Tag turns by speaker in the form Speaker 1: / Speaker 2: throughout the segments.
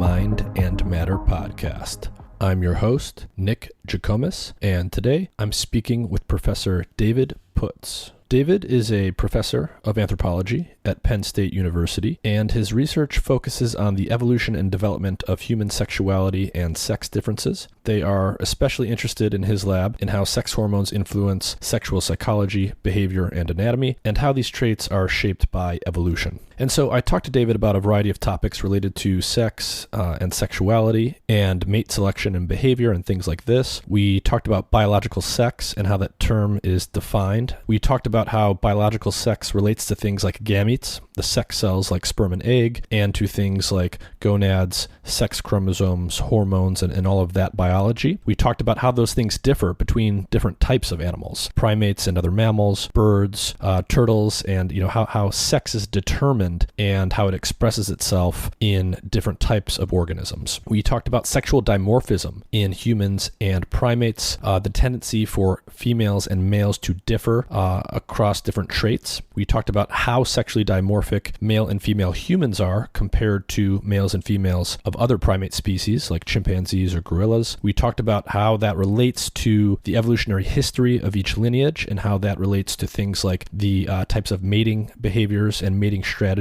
Speaker 1: Mind and Matter podcast. I'm your host, Nick Jikomis, and today I'm speaking with Professor David Putz. David is a professor of anthropology at Penn State University, and his research focuses on the evolution and development of human sexuality and sex differences. They are especially interested in his lab in how sex hormones influence sexual psychology, behavior, and anatomy, and how these traits are shaped by evolution. And so I talked to David about a variety of topics related to sex and sexuality and mate selection and behavior and things like this. We talked about biological sex and how that term is defined. We talked about how biological sex relates to things like gametes, the sex cells like sperm and egg, and to things like gonads, sex chromosomes, hormones, and all of that biology. We talked about how those things differ between different types of animals, primates and other mammals, birds, turtles, and how sex is determined and how it expresses itself in different types of organisms. We talked about sexual dimorphism in humans and primates, the tendency for females and males to differ across different traits. We talked about how sexually dimorphic male and female humans are compared to males and females of other primate species like chimpanzees or gorillas. We talked about how that relates to the evolutionary history of each lineage and how that relates to things like the types of mating behaviors and mating strategies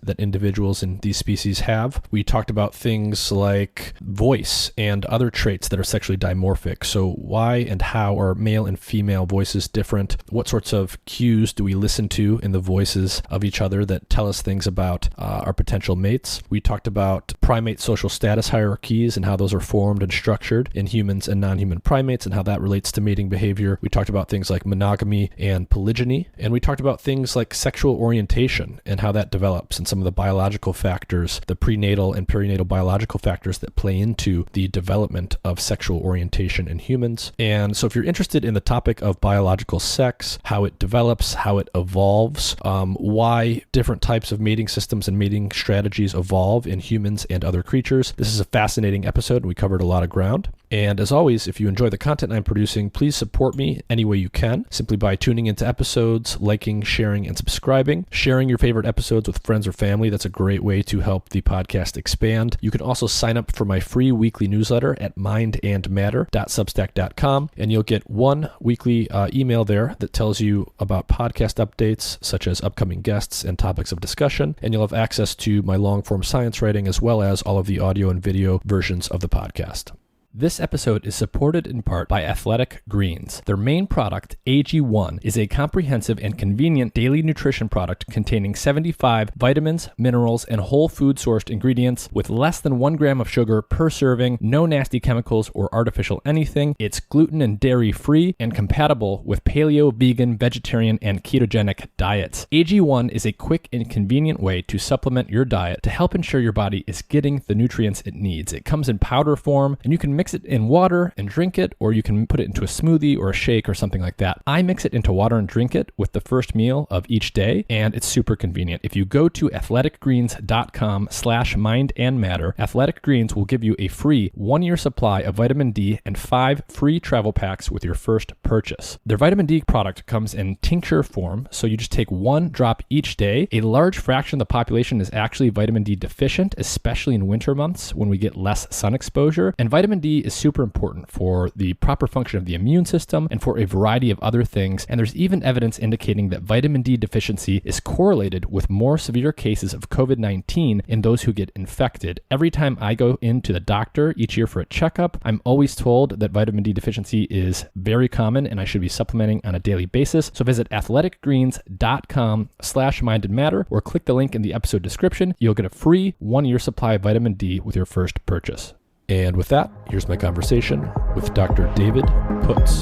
Speaker 1: that individuals in these species have. We talked about things like voice and other traits that are sexually dimorphic. So why and how are male and female voices different? What sorts of cues do we listen to in the voices of each other that tell us things about our potential mates? We talked about primate social status hierarchies and how those are formed and structured in humans and non-human primates and how that relates to mating behavior. We talked about things like monogamy and polygyny, and we talked about things like sexual orientation and how that develops and some of the biological factors, the prenatal and perinatal biological factors that play into the development of sexual orientation in humans. And so if you're interested in the topic of biological sex, how it develops, how it evolves, why different types of mating systems and mating strategies evolve in humans and other creatures, this is a fascinating episode. We covered a lot of ground. And as always, if you enjoy the content I'm producing, please support me any way you can, simply by tuning into episodes, liking, sharing, and subscribing. Sharing your favorite episodes with friends or family, that's a great way to help the podcast expand. You can also sign up for my free weekly newsletter at mindandmatter.substack.com, and you'll get one weekly email there that tells you about podcast updates, such as upcoming guests and topics of discussion, and you'll have access to my long-form science writing as well as all of the audio and video versions of the podcast. This episode is supported in part by Athletic Greens. Their main product, AG1, is a comprehensive and convenient daily nutrition product containing 75 vitamins, minerals, and whole food sourced ingredients with less than 1 gram of sugar per serving, no nasty chemicals or artificial anything. It's gluten and dairy free and compatible with paleo, vegan, vegetarian, and ketogenic diets. AG1 is a quick and convenient way to supplement your diet to help ensure your body is getting the nutrients it needs. It comes in powder form, and you can mix it in water and drink it, or you can put it into a smoothie or a shake or something like that. I mix it into water and drink it with the first meal of each day, and it's super convenient. If you go to athleticgreens.com/mindandmatter, Athletic Greens will give you a free 1-year supply of vitamin D and 5 free travel packs with your first purchase. Their vitamin D product comes in tincture form, so you just take 1 drop each day. A large fraction of the population is actually vitamin D deficient, especially in winter months when we get less sun exposure, and vitamin D is super important for the proper function of the immune system and for a variety of other things. And there's even evidence indicating that vitamin D deficiency is correlated with more severe cases of COVID-19 in those who get infected. Every time I go into the doctor each year for a checkup, I'm always told that vitamin D deficiency is very common and I should be supplementing on a daily basis. So visit athleticgreens.com/mindandmatter or click the link in the episode description. You'll get a free 1-year supply of vitamin D with your first purchase. And with that, here's my conversation with Dr. David Putz.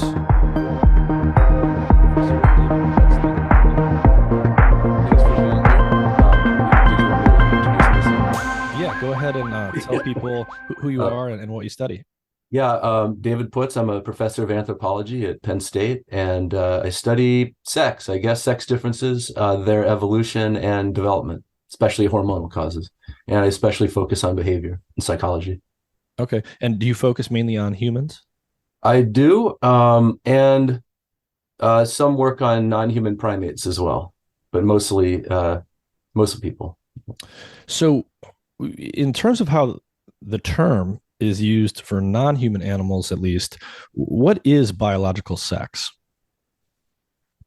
Speaker 1: Yeah, go ahead and tell people who you are and what you study.
Speaker 2: David Putz. I'm a professor of anthropology at Penn State, and I study sex differences, their evolution and development, especially hormonal causes. And I especially focus on behavior and psychology.
Speaker 1: Okay. And do you focus mainly on humans?
Speaker 2: I do, and some work on non-human primates as well, but mostly people.
Speaker 1: So in terms of how the term is used for non-human animals, at least. What is biological sex?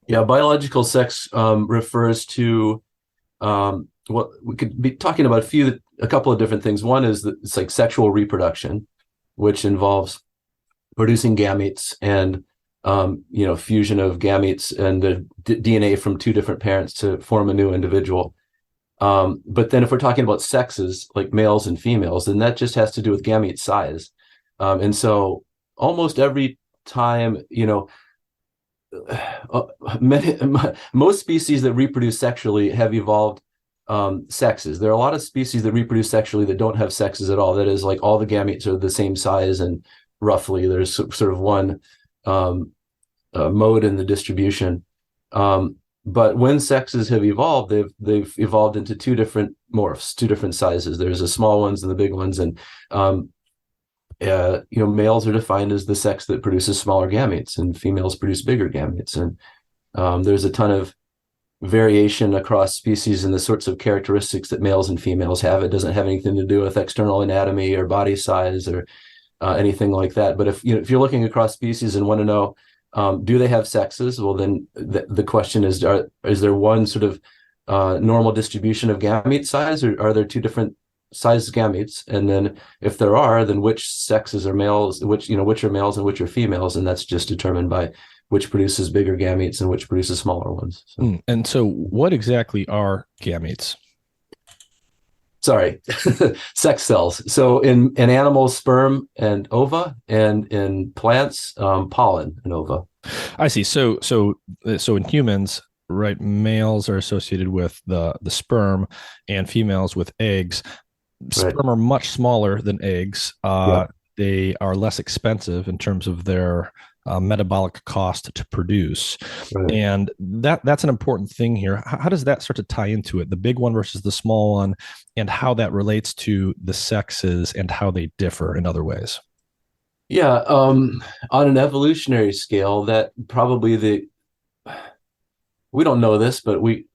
Speaker 2: Yeah, biological sex refers to what we could be talking about a couple of different things. One is that it's like sexual reproduction, which involves producing gametes and fusion of gametes and the DNA from two different parents to form a new individual. But then if we're talking about sexes, like males and females, then that just has to do with gamete size. And so almost every time, most species that reproduce sexually have evolved sexes. There are a lot of species that reproduce sexually that don't have sexes at all. That is, like, all the gametes are the same size, and roughly there's sort of one mode in the distribution. But when sexes have evolved, they've evolved into two different morphs, two different sizes. There's the small ones and the big ones, and males are defined as the sex that produces smaller gametes, and females produce bigger gametes. And there's a ton of variation across species in the sorts of characteristics that males and females have. It doesn't have anything to do with external anatomy or body size or anything like that. But if you're looking across species and want to know, do they have sexes? Well, then the question is there one sort of normal distribution of gamete size, or are there two different size gametes? And then if there are, then which sexes are males, which are males and which are females, and that's just determined by which produces bigger gametes and which produces smaller ones. So.
Speaker 1: And so what exactly are gametes?
Speaker 2: Sorry, sex cells. So in animals, sperm and ova, and in plants, pollen and ova.
Speaker 1: I see. So in humans, right, males are associated with the sperm and females with eggs. Sperm
Speaker 2: Right.
Speaker 1: are much smaller than eggs.
Speaker 2: Yeah.
Speaker 1: They are less expensive in terms of their metabolic cost to produce.
Speaker 2: Right.
Speaker 1: And that's an important thing here. How does that start to tie into it? The big one versus the small one, and how that relates to the sexes and how they differ in other ways.
Speaker 2: Yeah. On an evolutionary scale, that probably we don't know this, but we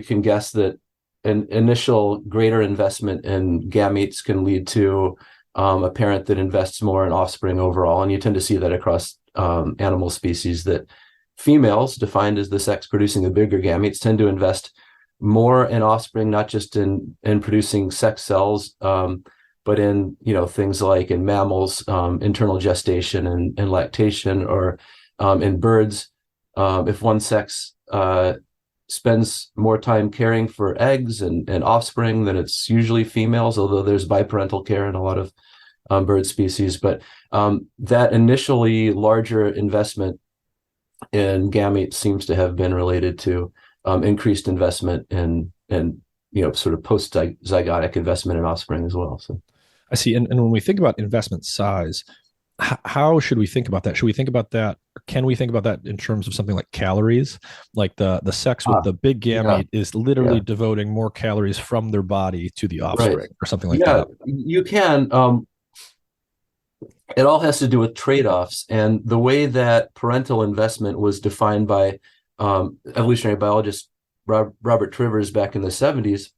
Speaker 2: can guess that an initial greater investment in gametes can lead to a parent that invests more in offspring overall. And you tend to see that across animal species, that females, defined as the sex producing the bigger gametes, tend to invest more in offspring, not just in producing sex cells, but in things like in mammals, internal gestation and lactation, or in birds. If one sex spends more time caring for eggs and offspring, then it's usually females, although there's biparental care in a lot of bird species. But that initially larger investment in gametes seems to have been related to increased investment in sort of post-zygotic investment in offspring as well. So
Speaker 1: I see. And when we think about investment size, how should we think about that? Should we think about that? Or can we think about that in terms of something like calories? Like the sex with the big gamete is literally devoting more calories from their body to the offspring, or something like that.
Speaker 2: You can. It all has to do with trade-offs, and the way that parental investment was defined by evolutionary biologist Robert Trivers back in the 70s,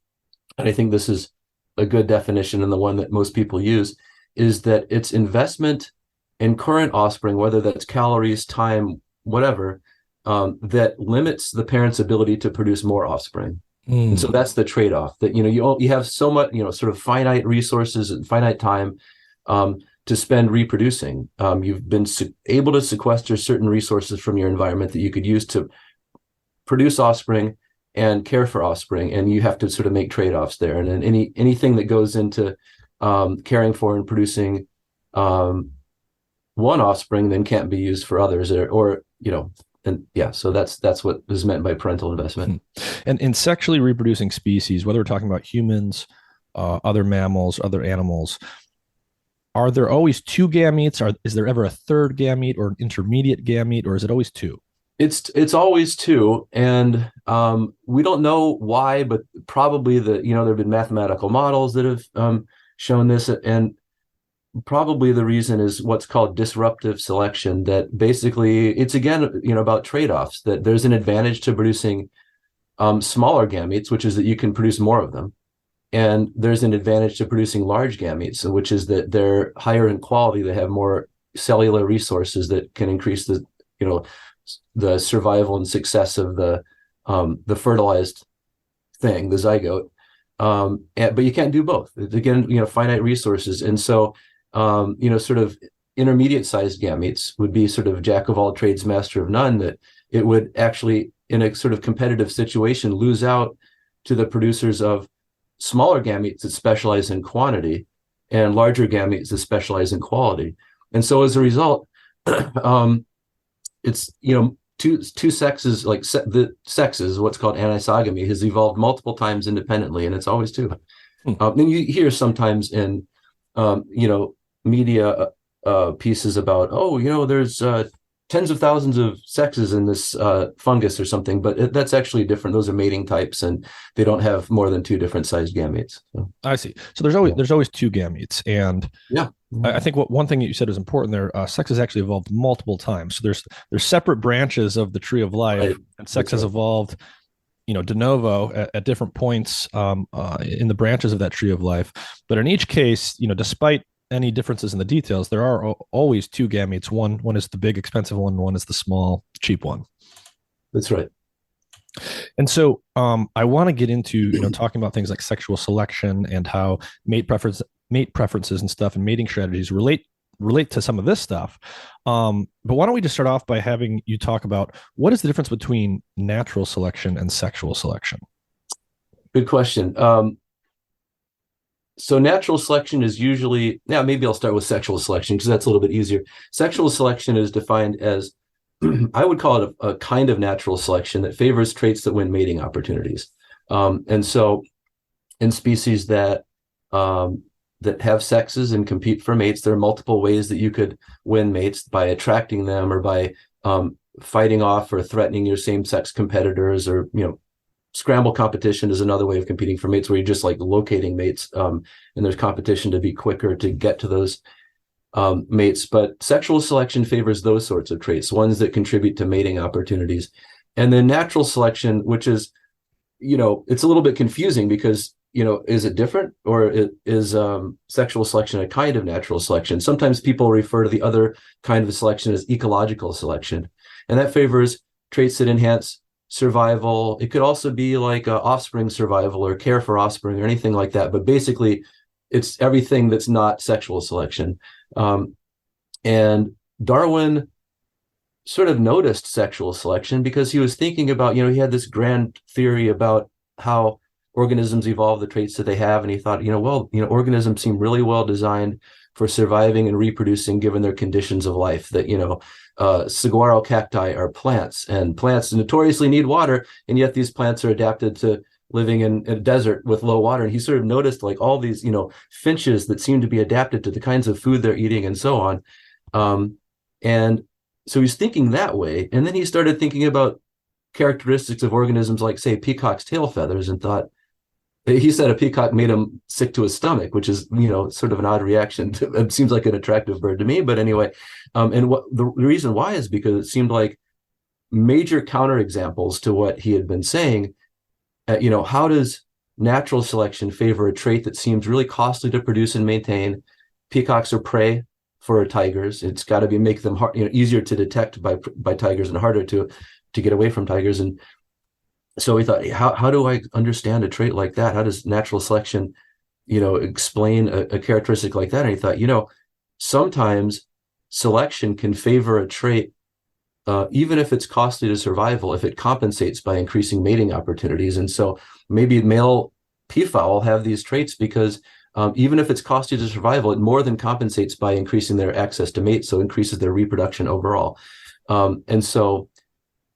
Speaker 2: and I think this is a good definition and the one that most people use, is that it's investment in current offspring, whether that's calories, time, whatever, that limits the parent's ability to produce more offspring. And so that's the trade-off, that you have so much sort of finite resources and finite time to spend reproducing. You've been able to sequester certain resources from your environment that you could use to produce offspring and care for offspring, and you have to sort of make trade-offs there. And then anything that goes into caring for and producing one offspring then can't be used for others, so that's what is meant by parental investment.
Speaker 1: And in sexually reproducing species, whether we're talking about humans, other mammals, other animals, are there always two gametes? Is there ever a third gamete or an intermediate gamete, or is it always two?
Speaker 2: It's always two, and we don't know why, but probably there have been mathematical models that have shown this, and probably the reason is what's called disruptive selection. That basically it's again about trade-offs. That there's an advantage to producing smaller gametes, which is that you can produce more of them, And there's an advantage to producing large gametes, which is that they're higher in quality. They have more cellular resources that can increase the survival and success of the fertilized thing, the zygote. But you can't do both. Again, finite resources. And so, sort of intermediate sized gametes would be sort of jack of all trades, master of none, that it would actually, in a sort of competitive situation, lose out to the producers of smaller gametes that specialize in quantity and larger gametes that specialize in quality. And so as a result, it's, two sexes, like the sexes, what's called anisogamy, has evolved multiple times independently, and it's always two. And you hear sometimes in, media pieces about, there's tens of thousands of sexes in this fungus or something, but that's actually different. Those are mating types, and they don't have more than two different sized gametes. So.
Speaker 1: I see. So there's always two gametes, and
Speaker 2: yeah.
Speaker 1: I think one thing that you said is important there. Sex has actually evolved multiple times. So there's separate branches of the tree of life, right. And sex has evolved, de novo at different points in the branches of that tree of life. But in each case, despite any differences in the details, there are always two gametes. One is the big expensive one is the small cheap one.
Speaker 2: That's right.
Speaker 1: And so I want to get into talking about things like sexual selection and how mate preferences and stuff and mating strategies relate to some of this stuff. But why don't we just start off by having you talk about what is the difference between natural selection and sexual selection?
Speaker 2: Good question. So natural selection is usually, maybe I'll start with sexual selection because that's a little bit easier. Sexual selection is defined as, I would call it a kind of natural selection that favors traits that win mating opportunities. And so in species that have sexes and compete for mates, there are multiple ways that you could win mates: by attracting them, or by fighting off or threatening your same-sex competitors, or scramble competition is another way of competing for mates, where you're just like locating mates, and there's competition to be quicker to get to those mates. But sexual selection favors those sorts of traits, ones that contribute to mating opportunities. And then natural selection, which is, it's a little bit confusing because, is it different, or is sexual selection a kind of natural selection? Sometimes people refer to the other kind of selection as ecological selection, and that favors traits that enhance survival. It could also be like offspring survival or care for offspring or anything like that. But basically, it's everything that's not sexual selection. And Darwin sort of noticed sexual selection because he was thinking about, he had this grand theory about how organisms evolve the traits that they have. And he thought, organisms seem really well designed for surviving and reproducing given their conditions of life. That, saguaro cacti are plants, and plants notoriously need water, and yet these plants are adapted to living in a desert with low water. And he sort of noticed like all these, finches that seem to be adapted to the kinds of food they're eating and so on. And so he's thinking that way. And then he started thinking about characteristics of organisms like, say, peacock's tail feathers, and thought, he said a peacock made him sick to his stomach, which is, sort of an odd reaction. It seems like an attractive bird to me, but anyway. And what the reason why is because it seemed like major counterexamples to what he had been saying. How does natural selection favor a trait that seems really costly to produce and maintain? Peacocks are prey for tigers. It's got to make them hard, easier to detect by tigers and harder to get away from tigers. And so we thought, how do I understand a trait like that? How does natural selection, explain a characteristic like that? And he thought, sometimes selection can favor a trait, even if it's costly to survival, if it compensates by increasing mating opportunities. And so maybe male peafowl have these traits because even if it's costly to survival, it more than compensates by increasing their access to mates, so increases their reproduction overall. And so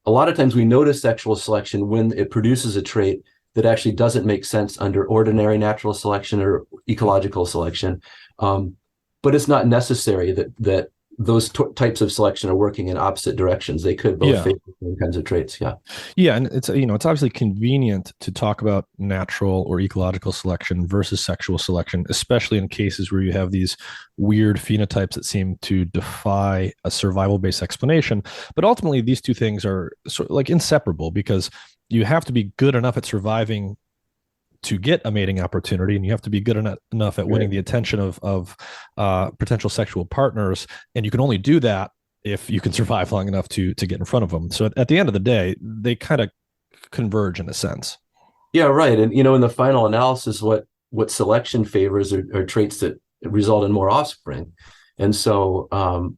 Speaker 2: a lot of times we notice sexual selection when it produces a trait that actually doesn't make sense under ordinary natural selection or ecological selection. But it's not necessary that those types of selection are working in opposite directions. They could both favor the same kinds of traits.
Speaker 1: Yeah. And it's, it's obviously convenient to talk about natural or ecological selection versus sexual selection, especially in cases where you have these weird phenotypes that seem to defy a survival-based explanation. But ultimately, these two things are sort of like inseparable, because you have to be good enough at surviving to get a mating opportunity, and you have to be good enough at winning the attention of potential sexual partners, and you can only do that if you can survive long enough to get in front of them. So at the end of the day, they kind of converge in a sense.
Speaker 2: Yeah, right. And in the final analysis, what selection favors are traits that result in more offspring. And so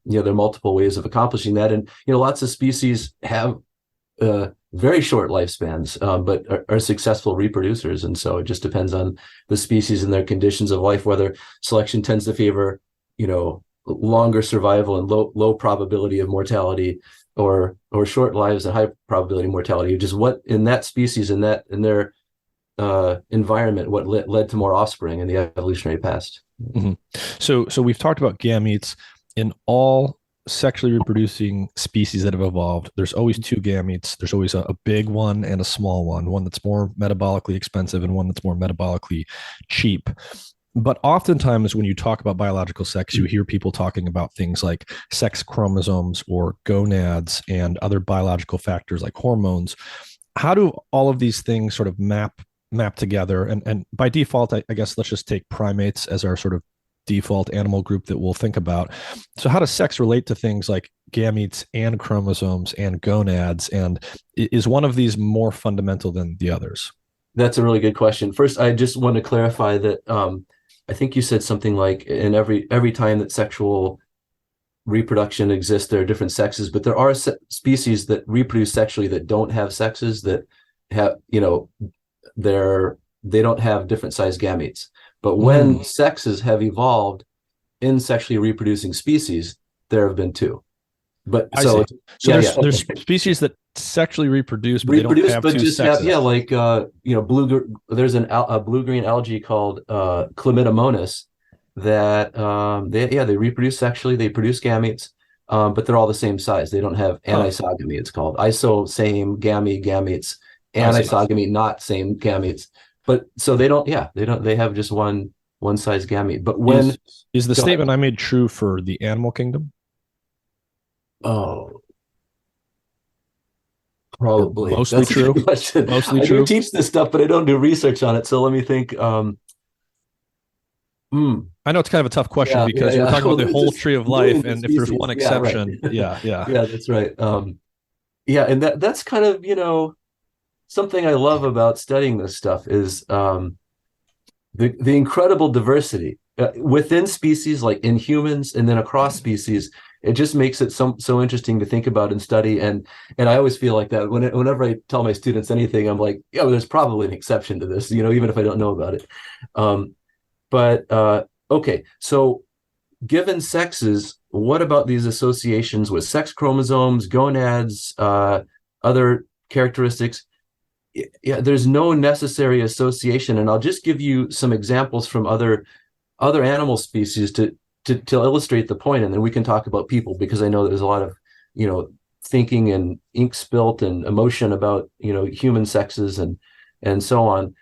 Speaker 2: there are multiple ways of accomplishing that. And lots of species have very short lifespans, but are successful reproducers. And so it just depends on the species and their conditions of life, whether selection tends to favor, longer survival and low probability of mortality, or short lives and high probability of mortality. Just what in that species, in their environment, what led to more offspring in the evolutionary past.
Speaker 1: Mm-hmm. So we've talked about gametes. In all sexually reproducing species that have evolved, there's always two gametes. There's always a big one and a small one that's more metabolically expensive and one that's more metabolically cheap. But oftentimes when you talk about biological sex, you hear people talking about things like sex chromosomes or gonads and other biological factors like hormones. How do all of these things sort of map together? And by default, I guess let's just take primates as our sort of default animal group that we'll think about. So how does sex relate to things like gametes and chromosomes and gonads? And is one of these more fundamental than the others?
Speaker 2: That's a really good question. First, I just want to clarify that I think you said something like in every time that sexual reproduction exists, there are different sexes, but there are species that reproduce sexually that don't have sexes, that have, they don't have different size gametes. But when sexes have evolved in sexually reproducing species, there have been two. But
Speaker 1: there's species that sexually reproduce, but they don't have two sexes.
Speaker 2: There's a blue-green algae called Chlamydomonas that they reproduce sexually, they produce gametes, but they're all the same size. They don't have anisogamy. It's called same gametes, anisogamy, not same gametes. But so they have just one size gamete. But when
Speaker 1: is the statement I made true for the animal kingdom?
Speaker 2: Oh, probably.
Speaker 1: Mostly true. Mostly true.
Speaker 2: I do teach this stuff, but I don't do research on it. So let me think.
Speaker 1: I know it's kind of a tough question because we're talking about the whole tree of life, and if there's one exception,
Speaker 2: yeah, that's right. And that's kind of something I love about studying this stuff is the incredible diversity within species, like in humans, and then across species. It just makes it so interesting to think about and study. And I always feel like that whenever I tell my students anything, I'm like, there's probably an exception to this, even if I don't know about it. Okay, so given sexes, what about these associations with sex chromosomes, gonads, other characteristics? Yeah, there's no necessary association. And I'll just give you some examples from other animal species to illustrate the point, and then we can talk about people, because I know there's a lot of thinking and ink spilt and emotion about human sexes and so on.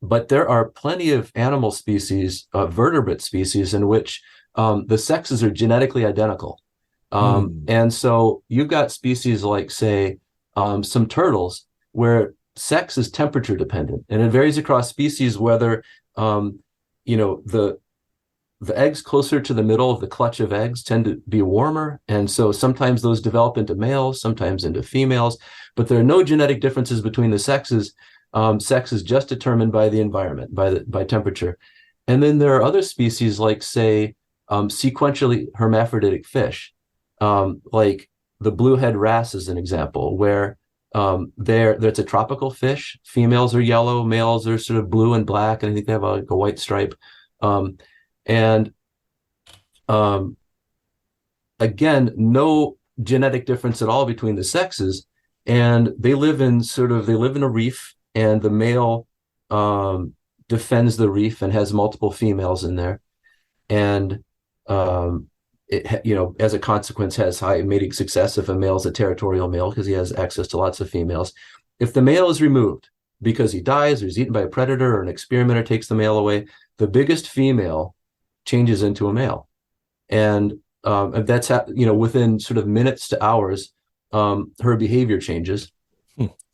Speaker 2: But there are plenty of animal species, vertebrate species, in which the sexes are genetically identical. And so you've got species like, say, some turtles, where sex is temperature dependent, and it varies across species whether the eggs closer to the middle of the clutch of eggs tend to be warmer. And so sometimes those develop into males, sometimes into females, but there are no genetic differences between the sexes. Sex is just determined by the environment, by temperature. And then there are other species like, say, sequentially hermaphroditic fish, like the bluehead wrasse is an example, where it's a tropical fish. Females are yellow, males are sort of blue and black, and I think they have a white stripe. Again, no genetic difference at all between the sexes, and they live in a reef, and the male defends the reef and has multiple females in there, and as a consequence has high mating success if a male is a territorial male, because he has access to lots of females. If the male is removed because he dies or is eaten by a predator or an experimenter takes the male away, the biggest female changes into a male, and that's within sort of minutes to hours, her behavior changes.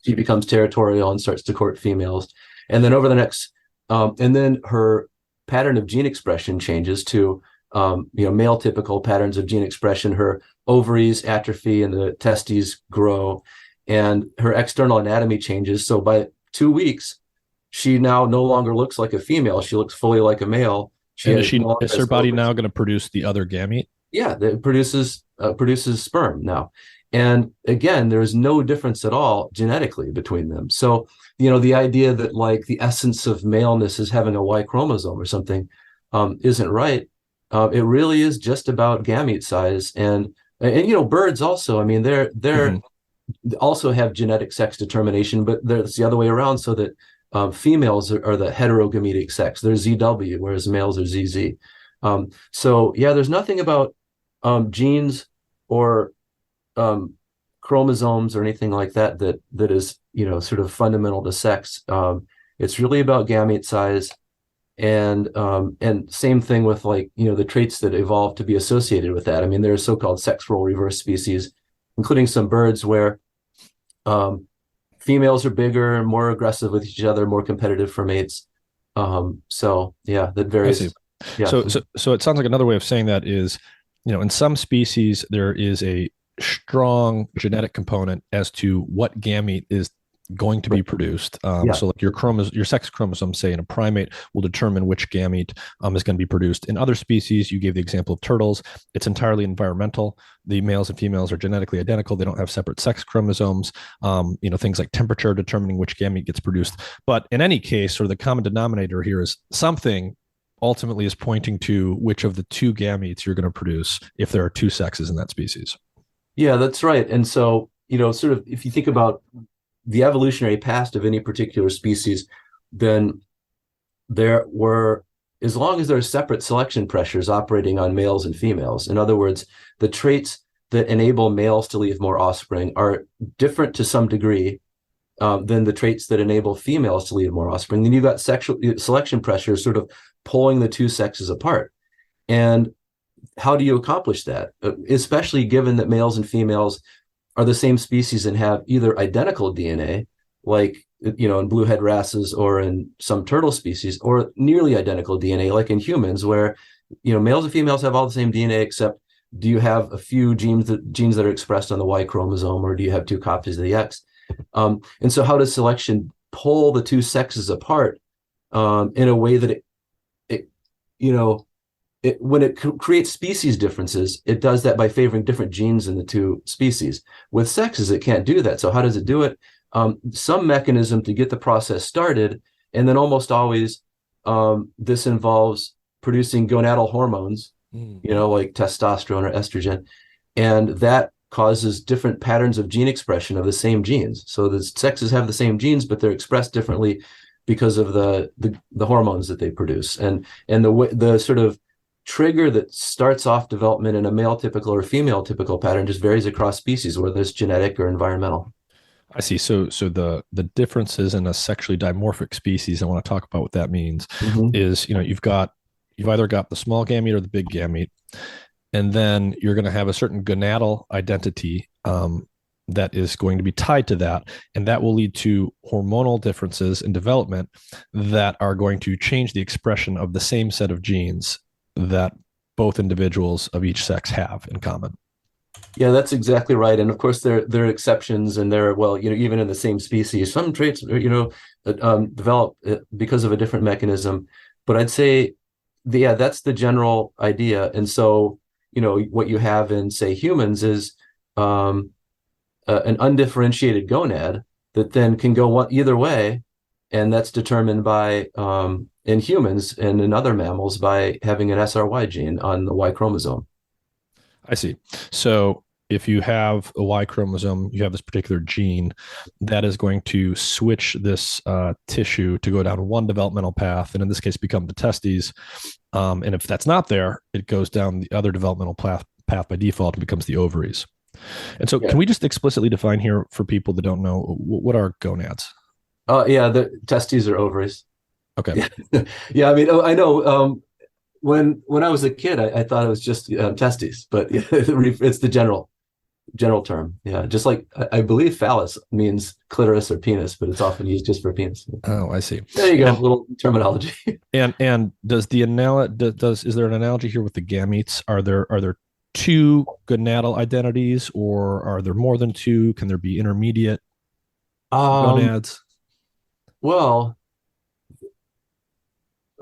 Speaker 2: She becomes territorial and starts to court females, And then over the next, and then her pattern of gene expression changes to, male typical patterns of gene expression. Her ovaries atrophy and the testes grow, and her external anatomy changes. So by 2 weeks, she now no longer looks like a female. She looks fully like a male.
Speaker 1: And is her body now going to produce the other gamete?
Speaker 2: Yeah, it produces sperm now. And again, there's no difference at all genetically between them. So, the idea that like the essence of maleness is having a Y chromosome or something isn't right. It really is just about gamete size. And birds also, I mean, they're also have genetic sex determination, but it's the other way around, so that females are the heterogametic sex. They're ZW, whereas males are ZZ. So yeah, there's nothing about genes or chromosomes or anything like that is sort of fundamental to sex. It's really about gamete size, and same thing with the traits that evolve to be associated with that. I mean, there are so-called sex role reverse species, including some birds where females are bigger, more aggressive with each other, more competitive for mates. So yeah, that varies.
Speaker 1: I see.
Speaker 2: Yeah.
Speaker 1: So it sounds like another way of saying that is, in some species there is a strong genetic component as to what gamete is going to be produced. So like your sex chromosome, say in a primate, will determine which gamete is going to be produced. In other species, you gave the example of turtles, it's entirely environmental. The males and females are genetically identical. They don't have separate sex chromosomes. Things like temperature determining which gamete gets produced. But in any case, sort of the common denominator here is something ultimately is pointing to which of the two gametes you're going to produce if there are two sexes in that species.
Speaker 2: Yeah, that's right. And so, sort of if you think about the evolutionary past of any particular species, then as long as there are separate selection pressures operating on males and females, in other words, the traits that enable males to leave more offspring are different to some degree than the traits that enable females to leave more offspring. Then you've got sexual selection pressures sort of pulling the two sexes apart. And how do you accomplish that? Especially given that males and females are the same species and have either identical DNA, like, in bluehead wrasses or in some turtle species, or nearly identical DNA, like in humans, where, males and females have all the same DNA, except do you have a few genes that are expressed on the Y chromosome, or do you have two copies of the X? And so how does selection pull the two sexes apart in a way that when it creates species differences, it does that by favoring different genes in the two species. With sexes, it can't do that. So how does it do it? Some mechanism to get the process started, and then almost always this involves producing gonadal hormones, like testosterone or estrogen, and that causes different patterns of gene expression of the same genes. So the sexes have the same genes, but they're expressed differently because of the hormones that they produce, and the sort of trigger that starts off development in a male typical or female typical pattern just varies across species, whether it's genetic or environmental.
Speaker 1: I see. So the differences in a sexually dimorphic species, I want to talk about what that means, is, you've either got the small gamete or the big gamete, and then you're going to have a certain gonadal identity that is going to be tied to that, and that will lead to hormonal differences in development that are going to change the expression of the same set of genes that both individuals of each sex have in common.
Speaker 2: Yeah, that's exactly right. And of course, there are exceptions, and even in the same species, some traits, develop because of a different mechanism. But I'd say, that's the general idea. And so, what you have in, say, humans is an undifferentiated gonad that then can go either way, and that's determined by in humans and in other mammals by having an SRY gene on the Y chromosome.
Speaker 1: I see. So if you have a Y chromosome, you have this particular gene that is going to switch this tissue to go down one developmental path, and in this case, become the testes. And if that's not there, it goes down the other developmental path by default and becomes the ovaries. And so Can we just explicitly define here for people that don't know, what are gonads?
Speaker 2: The testes are ovaries.
Speaker 1: Okay.
Speaker 2: Yeah, I mean, I know. When I was a kid, I thought it was just testes, but it's the general general term. Yeah, just like I believe phallus means clitoris or penis, but it's often used just for penis.
Speaker 1: Oh, I see.
Speaker 2: There you go,
Speaker 1: And
Speaker 2: little terminology.
Speaker 1: does the does is there an analogy here with the gametes? Are there two gonadal identities, or are there more than two? Can there be intermediate
Speaker 2: Um,
Speaker 1: gonads
Speaker 2: well,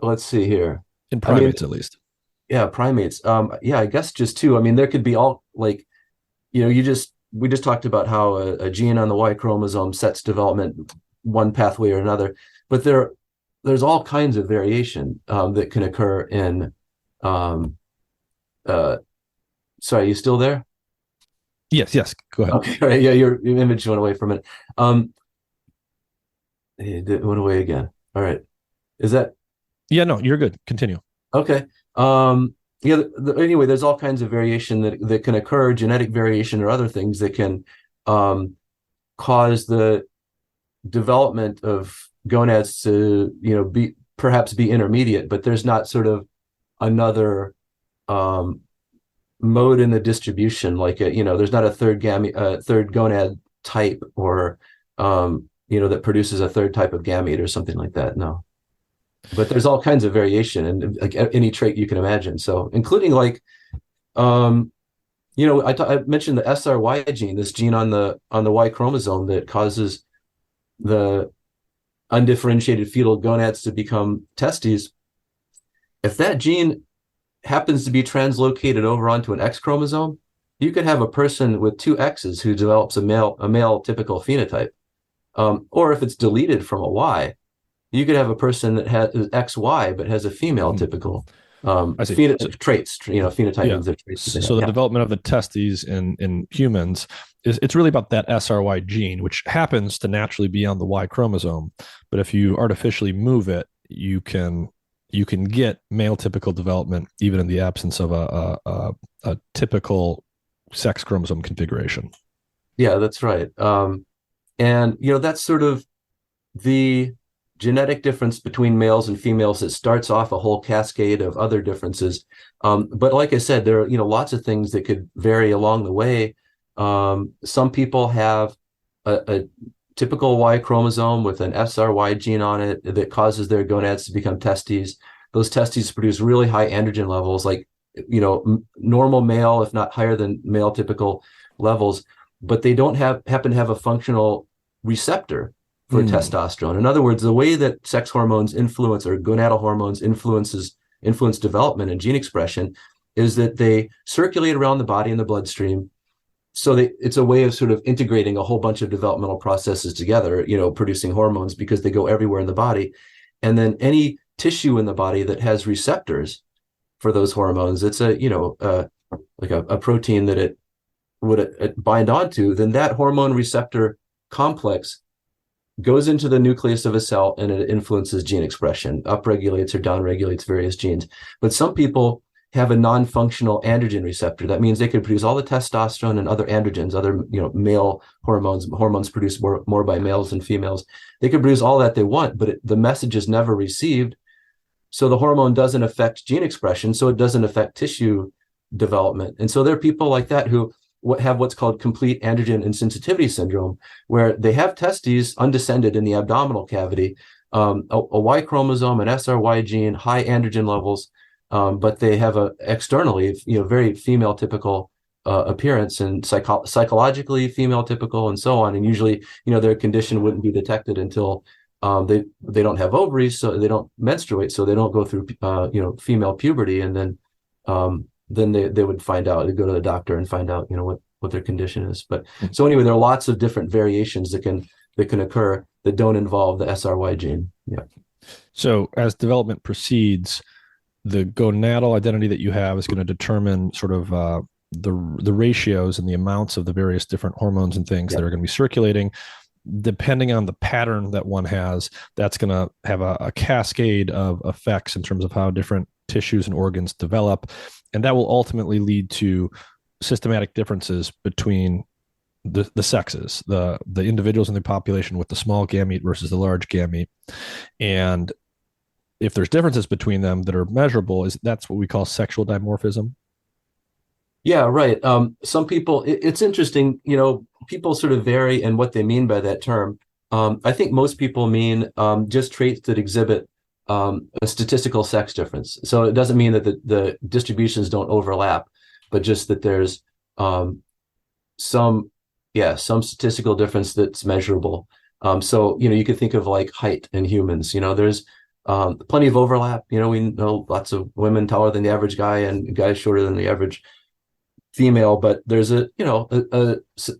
Speaker 2: let's see here.
Speaker 1: in
Speaker 2: I mean,
Speaker 1: primates at least?
Speaker 2: yeah, primates. Yeah, I guess just two. I mean, there could be all like, we just talked about how a gene on the Y chromosome sets development one pathway or another, but there's all kinds of variation that can occur in um uh sorry, you still there?
Speaker 1: Yes, yes. Go ahead.
Speaker 2: Okay, all right, yeah, your image went away from it. It went away again. All right. Is that
Speaker 1: Yeah, no, you're good. Continue.
Speaker 2: okay? Yeah, anyway, there's all kinds of variation that can occur, genetic variation or other things that can um cause the development of gonads to be perhaps be intermediate, but there's not sort of another um, mode in the distribution like there's not a third gonad type or that produces a third type of gamete or something like that. No, but there's all kinds of variation and like any trait you can imagine. So including like um, I mentioned the SRY gene, this gene on the Y chromosome that causes the undifferentiated fetal gonads to become testes. If that gene happens to be translocated over onto an X chromosome, you could have a person with two X's who develops a male typical phenotype. Or if it's deleted from a Y, you could have a person that has XY but has a female
Speaker 1: Mhm.
Speaker 2: typical
Speaker 1: I see.
Speaker 2: traits. Phenotype
Speaker 1: Yeah.
Speaker 2: means the traits that they
Speaker 1: So
Speaker 2: have.
Speaker 1: the
Speaker 2: Yeah,
Speaker 1: development of the testes in humans it's really about that SRY gene, which happens to naturally be on the Y chromosome. But if you artificially move it, you can get male typical development even in the absence of a typical sex chromosome configuration.
Speaker 2: yeah, that's right. And that's sort of the genetic difference between males and females that starts off a whole cascade of other differences. But like I said, there are lots of things that could vary along the way. Some people have a typical Y chromosome with an SRY gene on it that causes their gonads to become testes. Those testes produce really high androgen levels, like normal male, if not higher than male typical levels, but they don't happen to have a functional receptor for
Speaker 1: Mm,
Speaker 2: testosterone. In other words, the way that sex hormones influence or gonadal hormones influence development and gene expression is that they circulate around the body in the bloodstream. So it's a way of sort of integrating a whole bunch of developmental processes together, producing hormones because they go everywhere in the body. And then any tissue in the body that has receptors for those hormones, it's like a protein that it would bind onto, then that hormone receptor complex goes into the nucleus of a cell and it influences gene expression, upregulates or downregulates various genes. But some people have a non-functional androgen receptor. That means they can produce all the testosterone and other androgens, other male hormones produced more by males than females. They can produce all that they want, but the message is never received. So the hormone doesn't affect gene expression, so it doesn't affect tissue development. And so there are people like that who have what's called complete androgen insensitivity syndrome, where they have testes undescended in the abdominal cavity, a Y chromosome, an SRY gene, high androgen levels, but they have a externally, very female typical appearance and psychologically female typical and so on. And usually, their condition wouldn't be detected until they don't have ovaries, so they don't menstruate, so they don't go through female puberty, and then they would find out. They go to the doctor and find out what their condition is. But so anyway, there are lots of different variations that can occur that don't involve the SRY gene. Yeah.
Speaker 1: So as development proceeds, the gonadal identity that you have is going to determine sort of the ratios and the amounts of the various different hormones and things
Speaker 2: Yeah.
Speaker 1: that are going to be circulating. Depending on the pattern that one has, that's going to have a cascade of effects in terms of how different tissues and organs develop. And that will ultimately lead to systematic differences between the sexes, the individuals in the population with the small gamete versus the large gamete. And if there's differences between them that are measurable, that's what we call sexual dimorphism.
Speaker 2: Yeah, right. Some people, it's interesting, people sort of vary in what they mean by that term. I think most people mean just traits that exhibit a statistical sex difference. So it doesn't mean that the distributions don't overlap, but just that there's um, some, yeah, some statistical difference that's measurable. So, you could think of like height in humans, there's plenty of overlap. We know lots of women taller than the average guy and guys shorter than the average female, but there's a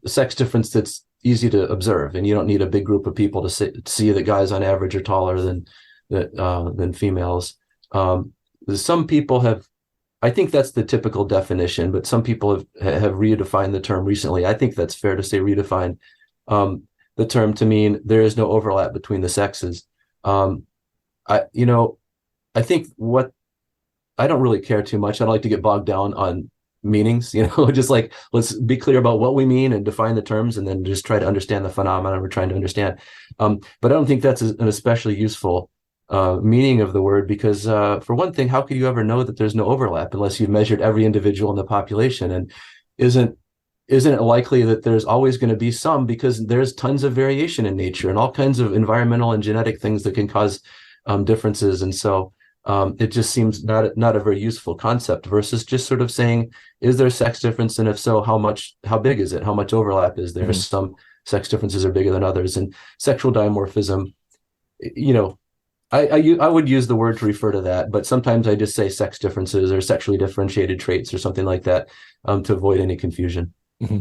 Speaker 2: sex difference that's easy to observe, and you don't need a big group of people to see that guys on average are taller than females. Some people have, I think that's the typical definition, but some people have redefined the term recently. I think that's fair to say redefined the term to mean there is no overlap between the sexes. Um, I think what I don't really care too much. I don't like to get bogged down on meanings, just like let's be clear about what we mean and define the terms and then just try to understand the phenomenon we're trying to understand. But I don't think that's an especially useful meaning of the word because for one thing, how could you ever know that there's no overlap unless you've measured every individual in the population? And isn't it likely that there's always going to be some because there's tons of variation in nature and all kinds of environmental and genetic things that can cause differences. And so it just seems not a very useful concept versus just sort of saying, is there sex difference? And if so, how big is it? How much overlap is there?
Speaker 1: Mm-hmm.
Speaker 2: Some sex differences are bigger than others. And sexual dimorphism, you know, I would use the word to refer to that, but sometimes I just say sex differences or sexually differentiated traits or something like that to avoid any confusion.
Speaker 1: Mm-hmm.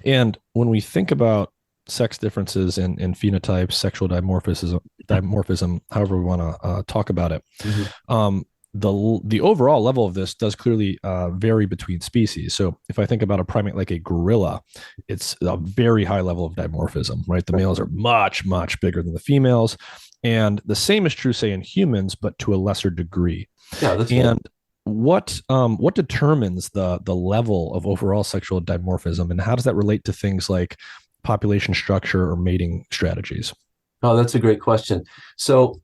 Speaker 1: And when we think about sex differences in phenotypes, sexual dimorphism, however we want to talk about it,
Speaker 2: Mm-hmm.
Speaker 1: The overall level of this does clearly vary between species. So if I think about a primate like a gorilla, it's a very high level of dimorphism, right? The males are much, much bigger than the females. And the same is true, say, in humans, but to a lesser degree.
Speaker 2: Yeah, that's
Speaker 1: And
Speaker 2: good.
Speaker 1: what determines the level of overall sexual dimorphism, and how does that relate to things like population structure or mating strategies?
Speaker 2: Oh, that's a great question. So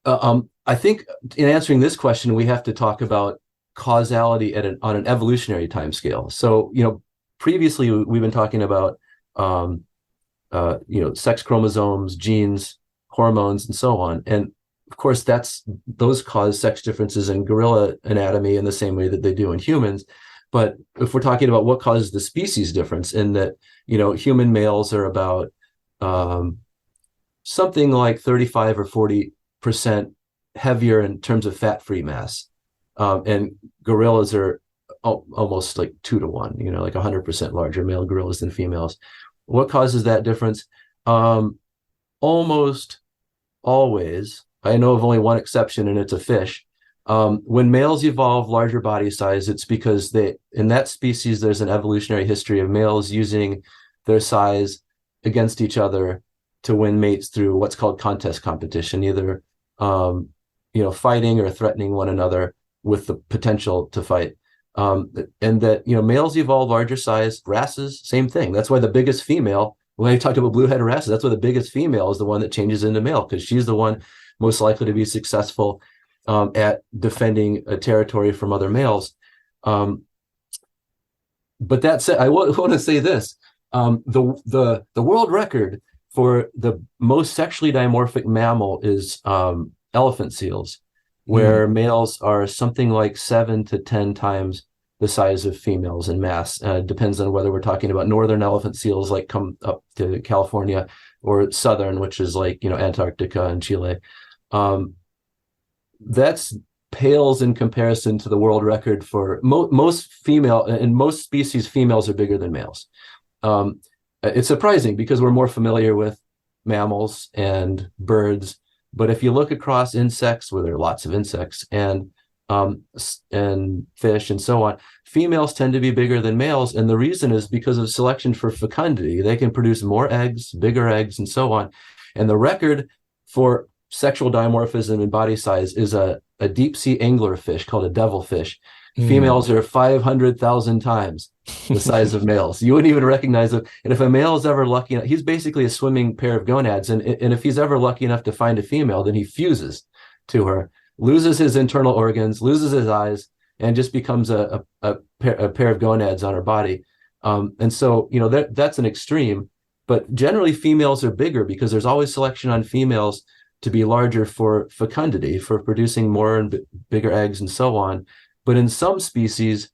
Speaker 2: I think in answering this question, we have to talk about causality on an evolutionary timescale. So, previously we've been talking about, sex chromosomes, genes, hormones, and so on. And of course, those cause sex differences in gorilla anatomy in the same way that they do in humans. But if we're talking about what causes the species difference, in that, human males are about um, something like 35 or 40% heavier in terms of fat-free mass. And gorillas are almost like 2 to 1, like 100% larger male gorillas than females. What causes that difference? Almost always, I know of only one exception, and it's a fish. When males evolve larger body size, it's because in that species, there's an evolutionary history of males using their size against each other to win mates through what's called contest competition, either fighting or threatening one another with the potential to fight. And that males evolve larger size. Wrasses, same thing. That's why the biggest female, when I talked about blue-headed wrasses, that's why the biggest female is the one that changes into male, because she's the one most likely to be successful at defending a territory from other males. But that said, I want to say this: the world record for the most sexually dimorphic mammal is elephant seals,
Speaker 1: Mm.
Speaker 2: where males are something like 7 to 10 times the size of females in mass. Depends on whether we're talking about northern elephant seals, like come up to California, or southern, which is like Antarctica and Chile. That's pales in comparison to the world record for most female, in most species, females are bigger than males. It's surprising because we're more familiar with mammals and birds, but if you look across insects, where there are lots of insects, and fish and so on, females tend to be bigger than males, and the reason is because of selection for fecundity. They can produce more eggs, bigger eggs, and so on. And the record for sexual dimorphism in body size is a deep sea angler fish called a devilfish.
Speaker 1: Mm.
Speaker 2: Females are 500,000 times the size of males. You wouldn't even recognize them. And if a male is ever lucky enough, he's basically a swimming pair of gonads. And if he's ever lucky enough to find a female, then he fuses to her, loses his internal organs, loses his eyes, and just becomes a pair of gonads on her body. And so, that's an extreme, but generally females are bigger because there's always selection on females to be larger for fecundity, for producing more and bigger eggs and so on. But in some species,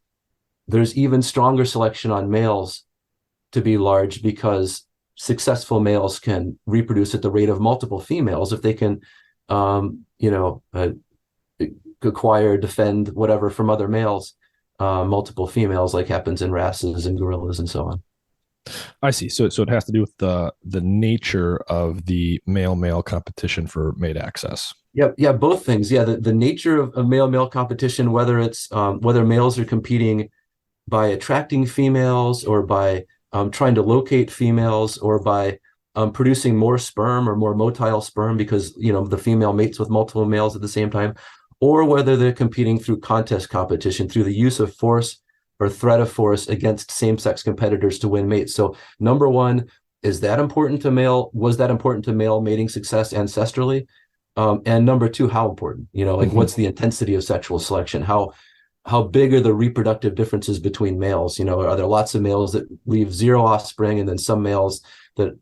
Speaker 2: there's even stronger selection on males to be large because successful males can reproduce at the rate of multiple females if they can, acquire, defend, whatever from other males, multiple females, like happens in wrasses and gorillas and so on.
Speaker 1: I see. So it has to do with the nature of the male-male competition for mate access.
Speaker 2: Yeah, both things. Yeah, the nature of male-male competition, whether it's whether males are competing by attracting females or by trying to locate females or by producing more sperm or more motile sperm because the female mates with multiple males at the same time, or whether they're competing through contest competition, through the use of force or threat of force against same-sex competitors to win mates. So number one, was that important to male mating success ancestrally? And number two, how important? What's the intensity of sexual selection? How big are the reproductive differences between males? Are there lots of males that leave zero offspring and then some males that,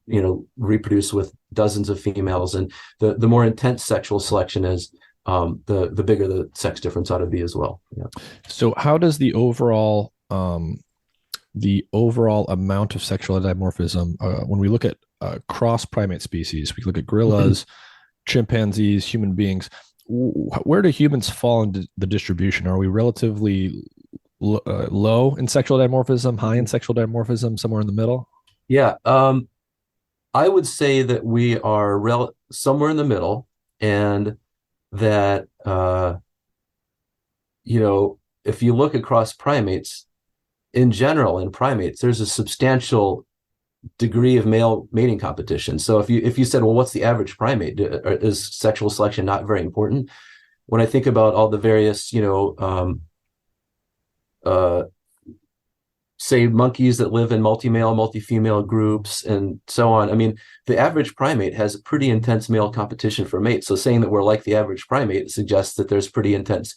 Speaker 2: reproduce with dozens of females? And the more intense sexual selection is, the bigger the sex difference ought to be as well. Yeah.
Speaker 1: So how does the overall amount of sexual dimorphism, when we look at cross primate species, we look at gorillas, chimpanzees, human beings, where do humans fall in the distribution? Are we relatively low in sexual dimorphism, high in sexual dimorphism, somewhere in the middle?
Speaker 2: Yeah, I would say that we are somewhere in the middle, and that if you look across primates, in general, in primates, there's a substantial degree of male mating competition. So if you said, well, what's the average primate? Is sexual selection not very important? When I think about all the various, say monkeys that live in multi-male, multi-female groups and so on, I mean, the average primate has a pretty intense male competition for mates. So saying that we're like the average primate suggests that there's pretty intense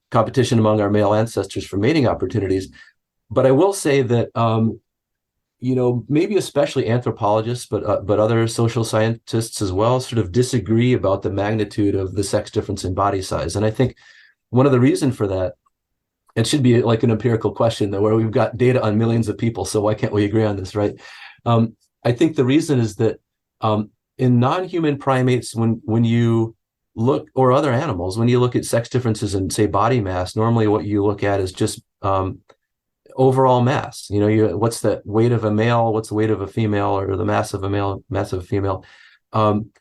Speaker 2: competition among our male ancestors for mating opportunities. But I will say that maybe especially anthropologists, but other social scientists as well, sort of disagree about the magnitude of the sex difference in body size. And I think one of the reasons for that, it should be like an empirical question, though, where we've got data on millions of people, so why can't we agree on this, right? I think the reason is that in non-human primates, when you look, or other animals, when you look at sex differences in, say, body mass, normally what you look at is just overall mass. What's the weight of a male, what's the weight of a female, or the mass of a male, mass of a female. And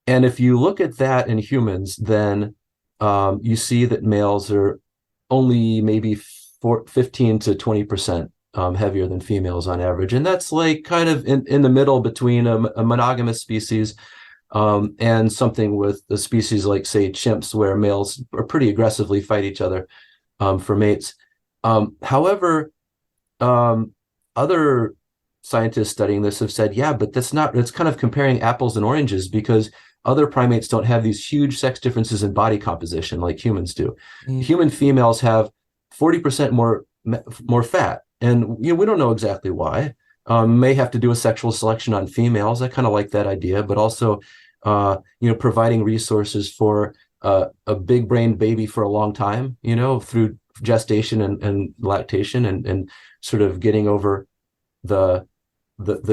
Speaker 2: if you look at that in humans, then you see that males are only maybe 15 to 20% heavier than females on average. And that's like kind of in the middle between a monogamous species and something with a species like, say, chimps, where males are pretty aggressively fight each other for mates. However, other scientists studying this have said, yeah, but it's kind of comparing apples and oranges, because other primates don't have these huge sex differences in body composition like humans do. Human females have 40% more fat, and we don't know exactly why. May have to do with sexual selection on females. I kind of like that idea, but also providing resources for a big-brained baby for a long time, through gestation and lactation and sort of getting over the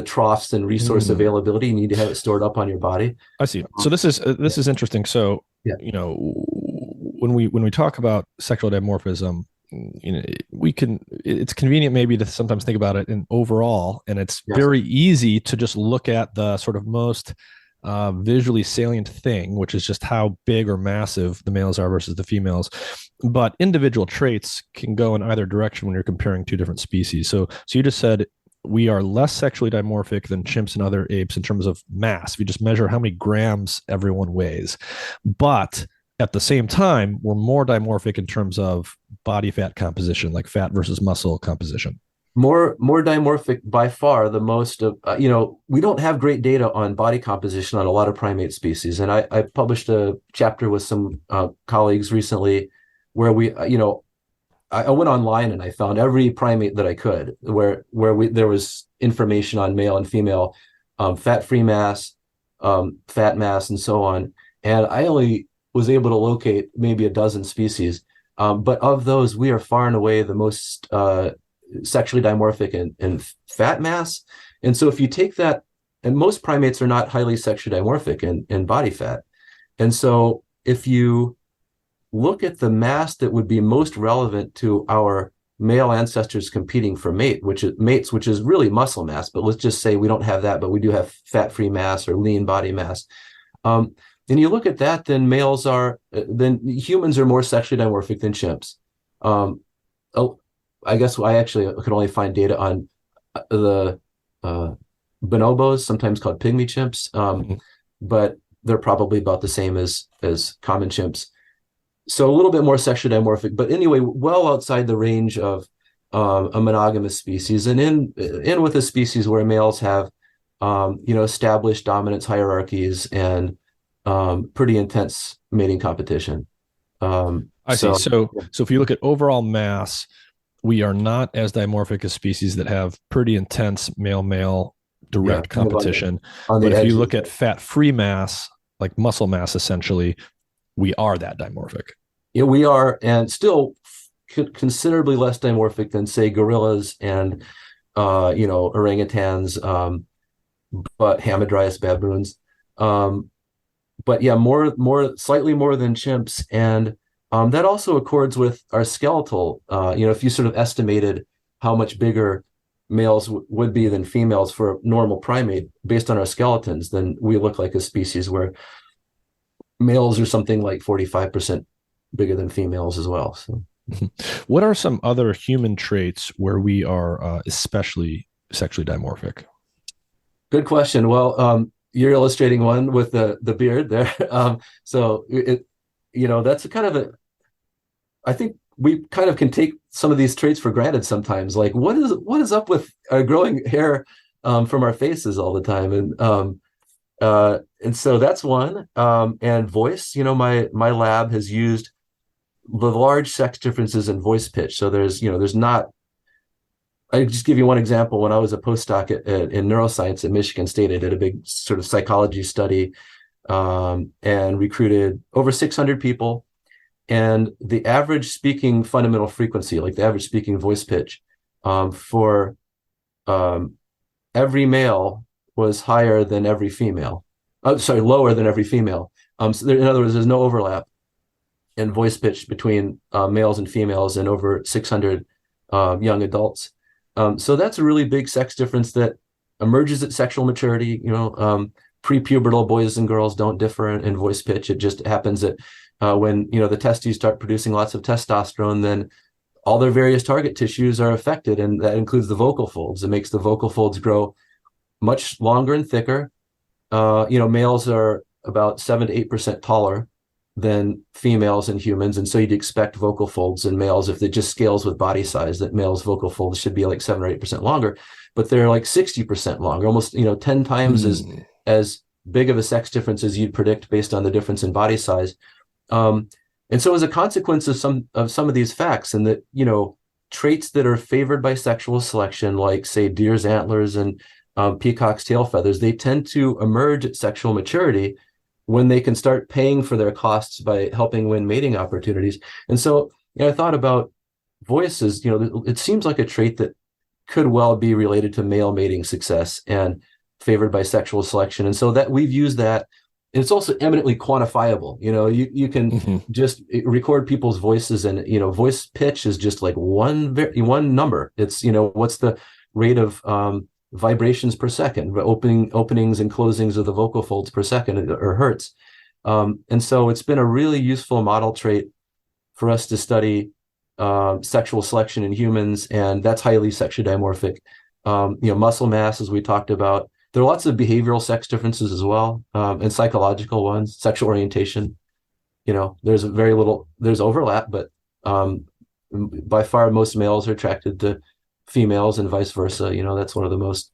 Speaker 2: troughs and resource availability. You need to have it stored up on your body.
Speaker 1: I see. So this is interesting. So
Speaker 2: yeah.
Speaker 1: When we talk about sexual dimorphism, it's convenient maybe to sometimes think about it in overall, and it's very easy to just look at the sort of most visually salient thing, which is just how big or massive the males are versus the females. But individual traits can go in either direction when you're comparing two different species. So you just said we are less sexually dimorphic than chimps and other apes in terms of mass. If you just measure how many grams everyone weighs, but at the same time, we're more dimorphic in terms of body fat composition, like fat versus muscle composition.
Speaker 2: More dimorphic by far. The most of we don't have great data on body composition on a lot of primate species, and I published a chapter with some colleagues recently where I went online and I found every primate that I could where there was information on male and female fat-free mass, fat mass, and so on. And I only was able to locate maybe a dozen species. But of those, we are far and away the most sexually dimorphic in fat mass. And so if you take that, and most primates are not highly sexually dimorphic in body fat. And so if you look at the mass that would be most relevant to our male ancestors competing for which is really muscle mass, but let's just say we don't have that, but we do have fat-free mass or lean body mass. And you look at that, then humans are more sexually dimorphic than chimps. I guess I actually could only find data on the bonobos, sometimes called pygmy chimps, but they're probably about the same as common chimps. So a little bit more sexually dimorphic, but anyway, well outside the range of a monogamous species, and in with a species where males have established dominance hierarchies and pretty intense mating competition.
Speaker 1: I see. So if you look at overall mass, we are not as dimorphic as species that have pretty intense male-male direct competition.
Speaker 2: On the
Speaker 1: but if
Speaker 2: edges.
Speaker 1: you look at fat-free mass, like muscle mass, essentially, we are that dimorphic.
Speaker 2: Yeah, we are, and still considerably less dimorphic than, say, gorillas and orangutans, but hamadryas, baboons. But yeah, slightly more than chimps, and that also accords with our skeletal. If you sort of estimated how much bigger males would be than females for a normal primate based on our skeletons, then we look like a species where males are something like 45% bigger than females as well. So,
Speaker 1: what are some other human traits where we are especially sexually dimorphic?
Speaker 2: Good question. Well, you're illustrating one with the beard there. So that's I think we kind of can take some of these traits for granted sometimes. Like, what is up with growing hair from our faces all the time? And so that's one. And voice, my lab has used the large sex differences in voice pitch. So there's not, I just give you one example. When I was a postdoc in neuroscience at Michigan State, I did a big sort of psychology study and recruited over 600 people. And the average speaking fundamental frequency, like the average speaking voice pitch for every male was higher than every female. Lower than every female. In other words, there's no overlap in voice pitch between males and females in over 600 young adults. So that's a really big sex difference that emerges at sexual maturity. Prepubertal boys and girls don't differ in voice pitch. It just happens that when the testes start producing lots of testosterone, then all their various target tissues are affected, and that includes the vocal folds. It makes the vocal folds grow much longer and thicker. Males are about 7 to 8% taller than females and humans, and so you'd expect vocal folds in males, if it just scales with body size, that males' vocal folds should be like 7 or 8% longer, but they're like 60% longer, almost 10 times as big of a sex difference as you'd predict based on the difference in body size. And so as a consequence of some of these facts, and that traits that are favored by sexual selection, like say deer's antlers and peacock's tail feathers, they tend to emerge at sexual maturity when they can start paying for their costs by helping win mating opportunities. And so I thought about voices. It seems like a trait that could well be related to male mating success and favored by sexual selection. And so that we've used that. And it's also eminently quantifiable. You can just record people's voices, and voice pitch is just like one number. It's what's the rate of vibrations per second, openings and closings of the vocal folds per second, or hertz. And so it's been a really useful model trait for us to study sexual selection in humans, and that's highly sexually dimorphic. Muscle mass, as we talked about. There are lots of behavioral sex differences as well, and psychological ones. Sexual orientation, there's overlap, but by far most males are attracted to females and vice versa. That's one of the most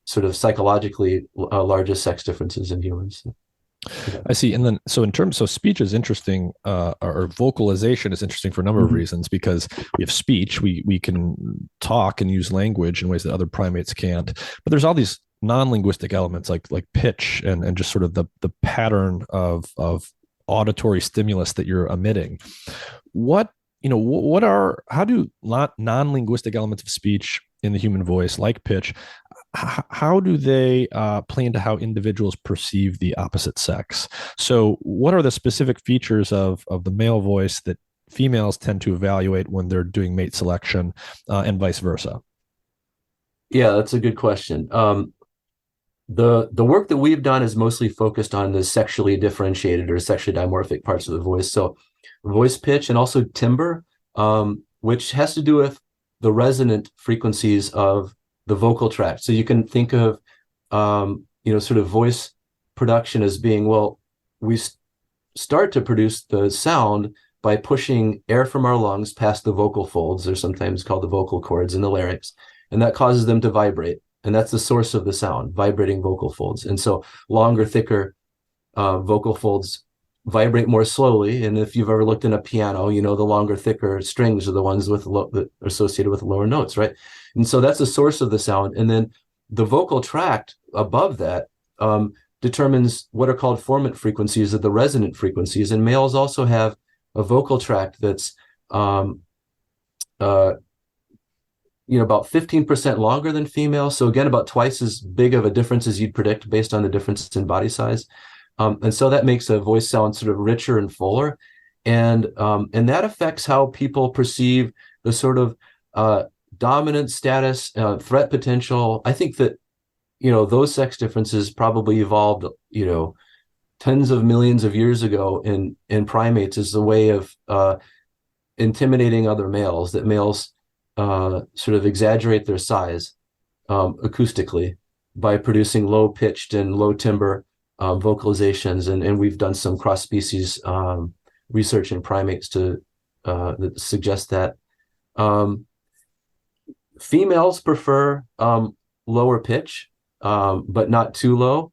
Speaker 2: sort of psychologically largest sex differences in humans. Yeah.
Speaker 1: I see. And then, so in terms, so speech is interesting, or vocalization is interesting for a number of
Speaker 2: Mhm.
Speaker 1: reasons because we have speech, we can talk and use language in ways that other primates can't. But there's all these non-linguistic elements like pitch and just sort of the pattern of auditory stimulus that you're emitting. What what are how do non-linguistic elements of speech in the human voice, like pitch, how do they play into how individuals perceive the opposite sex? So, what are the specific features of the male voice that females tend to evaluate when they're doing mate selection, and vice versa?
Speaker 2: Yeah, that's a good question. The work that we've done is mostly focused on the sexually differentiated or sexually dimorphic parts of the voice. So voice pitch and also timbre, which has to do with the resonant frequencies of the vocal tract. So you can think of sort of voice production as being, well, we start to produce the sound by pushing air from our lungs past the vocal folds, or sometimes called the vocal cords in the larynx, and that causes them to vibrate. And that's the source of the sound, vibrating vocal folds. And so longer, thicker vocal folds vibrate more slowly. And if you've ever looked in a piano, you know the longer, thicker strings are the ones that are associated with lower notes, right? And so that's the source of the sound. And then the vocal tract above that determines what are called formant frequencies, or the resonant frequencies. And males also have a vocal tract that's uh, about 15% longer than females. So again, about twice as big of a difference as you'd predict based on the difference in body size. And so that makes a voice sound sort of richer and fuller. And that affects how people perceive the sort of dominant status, threat potential. I think that, those sex differences probably evolved, tens of millions of years ago in primates as a way of intimidating other males, that males sort of exaggerate their size acoustically by producing low-pitched and low-timbre vocalizations. And we've done some cross-species research in primates that suggest that. Females prefer lower pitch, but not too low.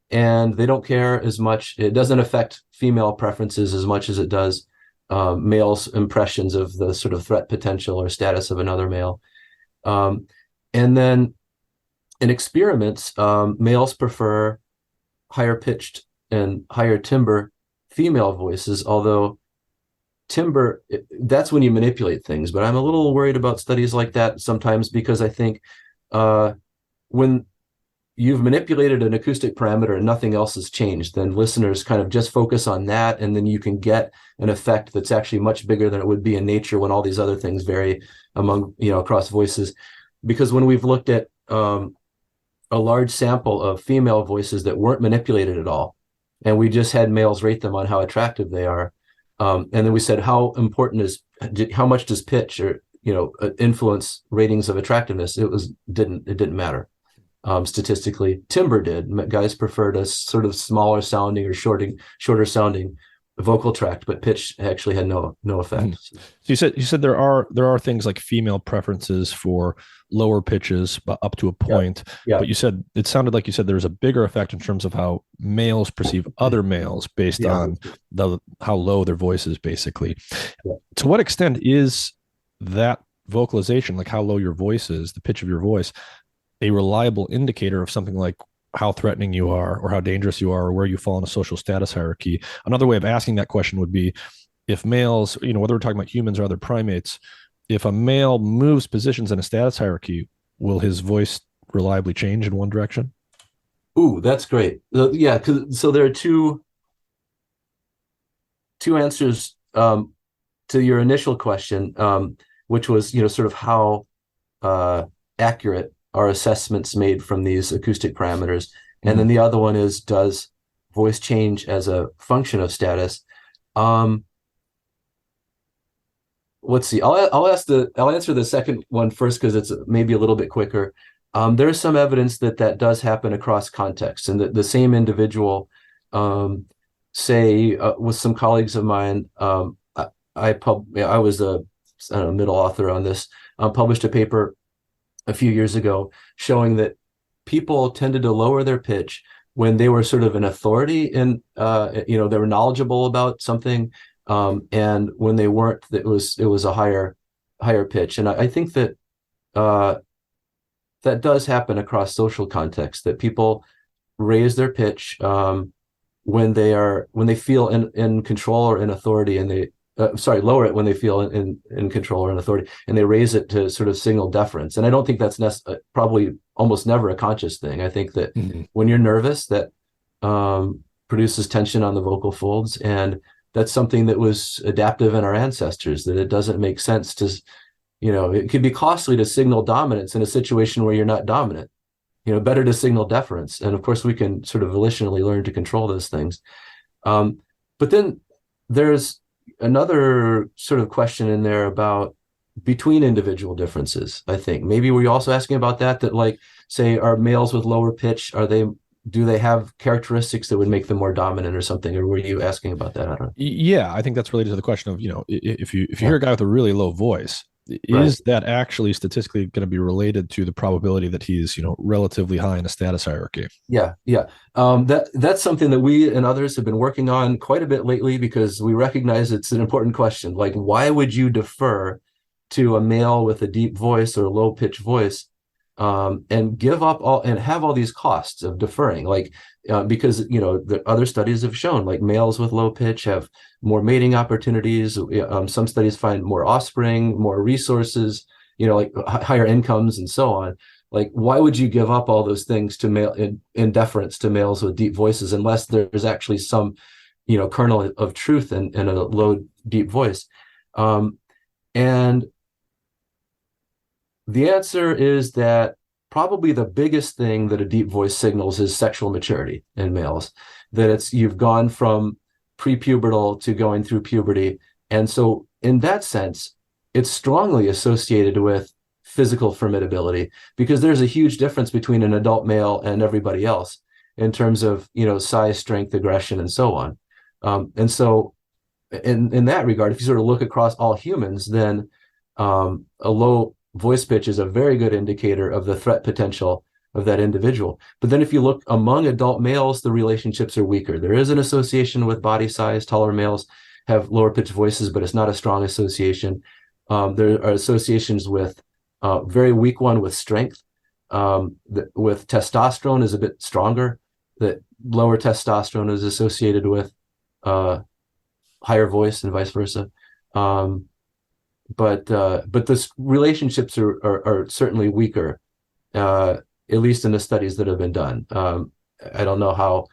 Speaker 2: And they don't care as much. It doesn't affect female preferences as much as it does males' impressions of the sort of threat potential or status of another male. And then in experiments, males prefer higher pitched and higher timbre female voices, although timbre, that's when you manipulate things. But I'm a little worried about studies like that sometimes, because I think when you've manipulated an acoustic parameter and nothing else has changed, then listeners kind of just focus on that, and then you can get an effect that's actually much bigger than it would be in nature when all these other things vary across voices. Because when we've looked at a large sample of female voices that weren't manipulated at all, and we just had males rate them on how attractive they are, and then we said, how much does pitch or influence ratings of attractiveness? It didn't matter. Statistically, timbre did. Guys preferred a sort of smaller sounding or shorter sounding vocal tract, but pitch actually had no effect.
Speaker 1: Mm-hmm. So you said there are things like female preferences for lower pitches, but up to a point.
Speaker 2: Yeah.
Speaker 1: But it sounded like you said there was a bigger effect in terms of how males perceive other males based on how low their voice is, basically. Yeah. To what extent is that vocalization, like how low your voice is, the pitch of your voice, a reliable indicator of something like how threatening you are or how dangerous you are or where you fall in a social status hierarchy? Another way of asking that question would be, if males, whether we're talking about humans or other primates, if a male moves positions in a status hierarchy, will his voice reliably change in one direction?
Speaker 2: Ooh, that's great. Yeah, so there are two answers to your initial question, which was, sort of how accurate are assessments made from these acoustic parameters. And then the other one is, does voice change as a function of status? Let's see. I'll answer the second one first, because it's maybe a little bit quicker. There's some evidence that does happen across contexts, and that the same individual, say with some colleagues of mine, I was a middle author on this, published a paper a few years ago showing that people tended to lower their pitch when they were sort of an authority in, they were knowledgeable about something, and when they weren't, it was a higher pitch. And I think that uh, that does happen across social contexts, that people raise their pitch when they feel in control or in authority, and they lower it when they feel in control or in authority, and they raise it to sort of signal deference. And I don't think that's probably almost never a conscious thing. I think that when you're nervous, that produces tension on the vocal folds, and that's something that was adaptive in our ancestors, that it doesn't make sense to, it could be costly to signal dominance in a situation where you're not dominant. Better to signal deference. And of course, we can sort of volitionally learn to control those things. But then there's another sort of question in there about between individual differences, I think. Maybe were you also asking about that, like, say, are males with lower pitch, do they have characteristics that would make them more dominant or something? Or were you asking about that? I don't know.
Speaker 1: Yeah, I think that's related to the question of, if you hear a guy with a really low voice, is that actually statistically going to be related to the probability that he's, relatively high in a status hierarchy?
Speaker 2: Yeah. That's something that we and others have been working on quite a bit lately, because we recognize it's an important question. Like, why would you defer to a male with a deep voice or low pitch voice, and give up and have all these costs of deferring? Like, because the other studies have shown, like, males with low pitch have more mating opportunities. Some studies find more offspring, more resources, like higher incomes and so on. Like, why would you give up all those things to male in deference to males with deep voices, unless there's actually some, kernel of truth in a low, deep voice? And the answer is that probably the biggest thing that a deep voice signals is sexual maturity in males, that you've gone from prepubertal to going through puberty. And so in that sense, it's strongly associated with physical formidability, because there's a huge difference between an adult male and everybody else in terms of, size, strength, aggression, and so on. And so in that regard, if you sort of look across all humans, then a low voice pitch is a very good indicator of the threat potential of that individual. But then if you look among adult males, the relationships are weaker. There is an association with body size. Taller males have lower pitched voices, but it's not a strong association. There are associations with very weak one with strength. With testosterone is a bit stronger. That lower testosterone is associated with higher voice and vice versa. But the relationships are certainly weaker, at least in the studies that have been done. I don't know how,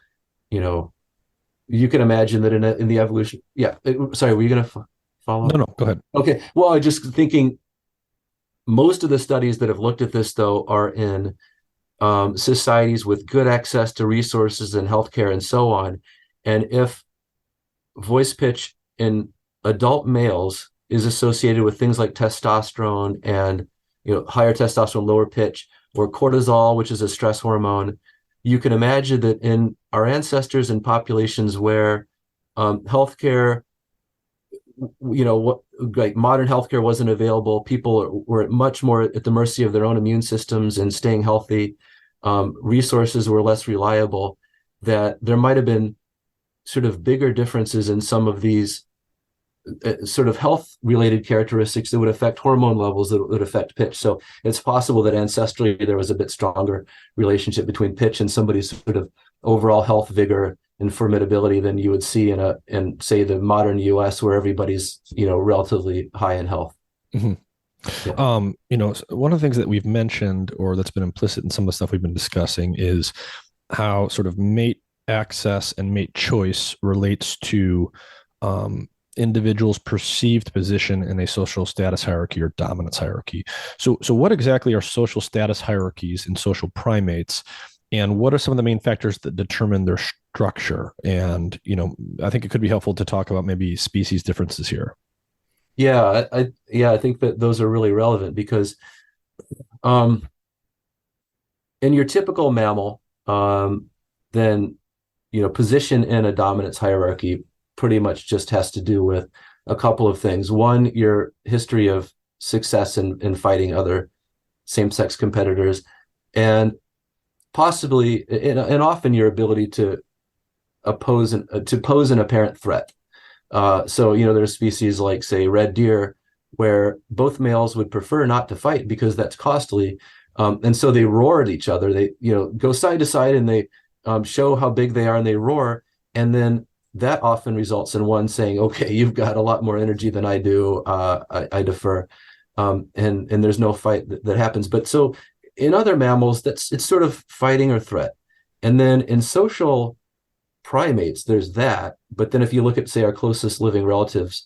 Speaker 2: you can imagine that in the evolution. Yeah. Sorry, were you going to follow?
Speaker 1: No, go ahead.
Speaker 2: Okay. Well, I just thinking most of the studies that have looked at this, though, are in societies with good access to resources and healthcare and so on. And if voice pitch in adult males is associated with things like testosterone and, higher testosterone, lower pitch, or cortisol, which is a stress hormone, you can imagine that in our ancestors and populations where healthcare, like modern healthcare wasn't available, people were much more at the mercy of their own immune systems and staying healthy. Resources were less reliable, that there might have been sort of bigger differences in some of these sort of health related characteristics that would affect hormone levels, that would affect pitch. So it's possible that ancestrally there was a bit stronger relationship between pitch and somebody's sort of overall health vigor and formidability than you would see in say the modern US, where everybody's, relatively high in health.
Speaker 1: Mm-hmm. Yeah. One of the things that we've mentioned, or that's been implicit in some of the stuff we've been discussing, is how sort of mate access and mate choice relates to individuals' perceived position in a social status hierarchy or dominance hierarchy. So what exactly are social status hierarchies in social primates, and what are some of the main factors that determine their structure? And, I think it could be helpful to talk about maybe species differences here.
Speaker 2: Yeah, I think that those are really relevant, because in your typical mammal, then, position in a dominance hierarchy pretty much just has to do with a couple of things. One, your history of success in fighting other same-sex competitors. And possibly, and often your ability to pose an apparent threat. So, there's species like, say, red deer, where both males would prefer not to fight because that's costly. And so they roar at each other. They, go side to side, and they show how big they are, and they roar. And then that often results in one saying, okay, you've got a lot more energy than I do. I defer. And there's no fight that happens. But so in other mammals, it's sort of fighting or threat. And then in social primates, there's that. But then if you look at, say, our closest living relatives,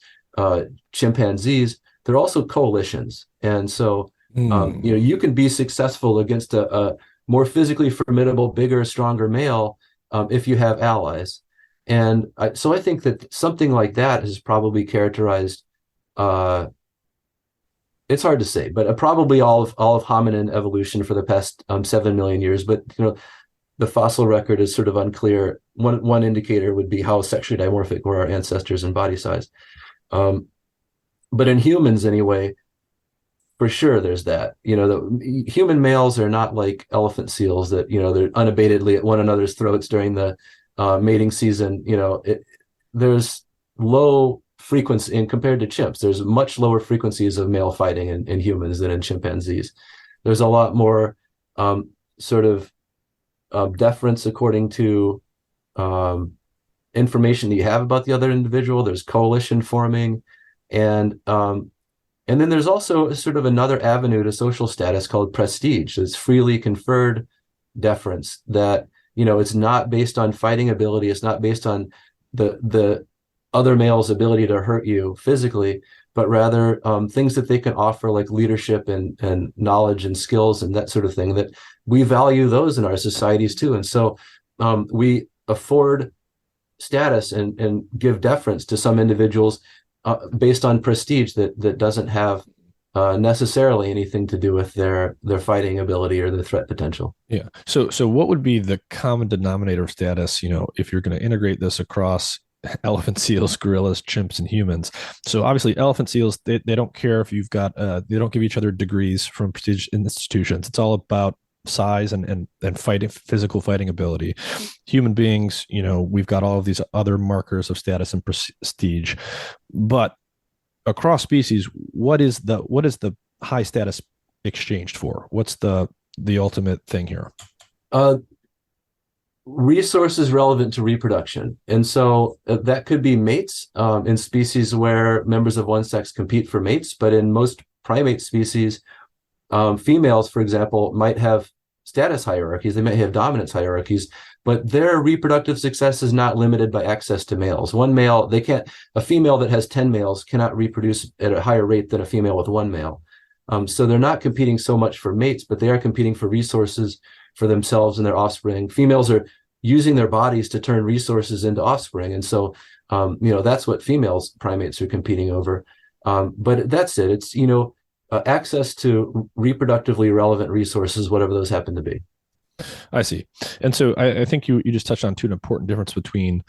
Speaker 2: chimpanzees, they're also coalitions. And so, you can be successful against a more physically formidable, bigger, stronger male if you have allies. And so I think that something like that is probably characterized. It's hard to say, but probably all of hominin evolution for the past 7 million years. But the fossil record is sort of unclear. One indicator would be how sexually dimorphic were our ancestors in body size. But in humans, anyway, for sure, there's that. The human males are not like elephant seals that they're unabatedly at one another's throats during the mating season. There's low frequency, and compared to chimps, there's much lower frequencies of male fighting in humans than in chimpanzees. There's a lot more sort of deference according to information that you have about the other individual. There's coalition forming, and then there's also sort of another avenue to social status called prestige. It's freely conferred deference that it's not based on fighting ability. It's not based on the other male's ability to hurt you physically, but rather things that they can offer, like leadership and knowledge and skills and that sort of thing, that we value those in our societies too. And so we afford status and give deference to some individuals based on prestige that doesn't have necessarily anything to do with their fighting ability or their threat potential.
Speaker 1: Yeah. So what would be the common denominator of status, if you're going to integrate this across elephant seals, gorillas, chimps, and humans? So obviously elephant seals, they don't care if you've got, they don't give each other degrees from prestige institutions. It's all about size and fighting, physical fighting ability. Human beings, we've got all of these other markers of status and prestige, but across species, what is the high status exchanged for? What's the ultimate thing here?
Speaker 2: Resources relevant to reproduction. And so that could be mates in species where members of one sex compete for mates. But in most primate species, females, for example, might have status hierarchies. They might have dominance hierarchies, but their reproductive success is not limited by access to males. A female that has 10 males cannot reproduce at a higher rate than a female with one male. So they're not competing so much for mates, but they are competing for resources for themselves and their offspring. Females are using their bodies to turn resources into offspring. And so, that's what primates are competing over. But that's it. It's, access to reproductively relevant resources, whatever those happen to be.
Speaker 1: I see. And so I think you just touched on an important difference between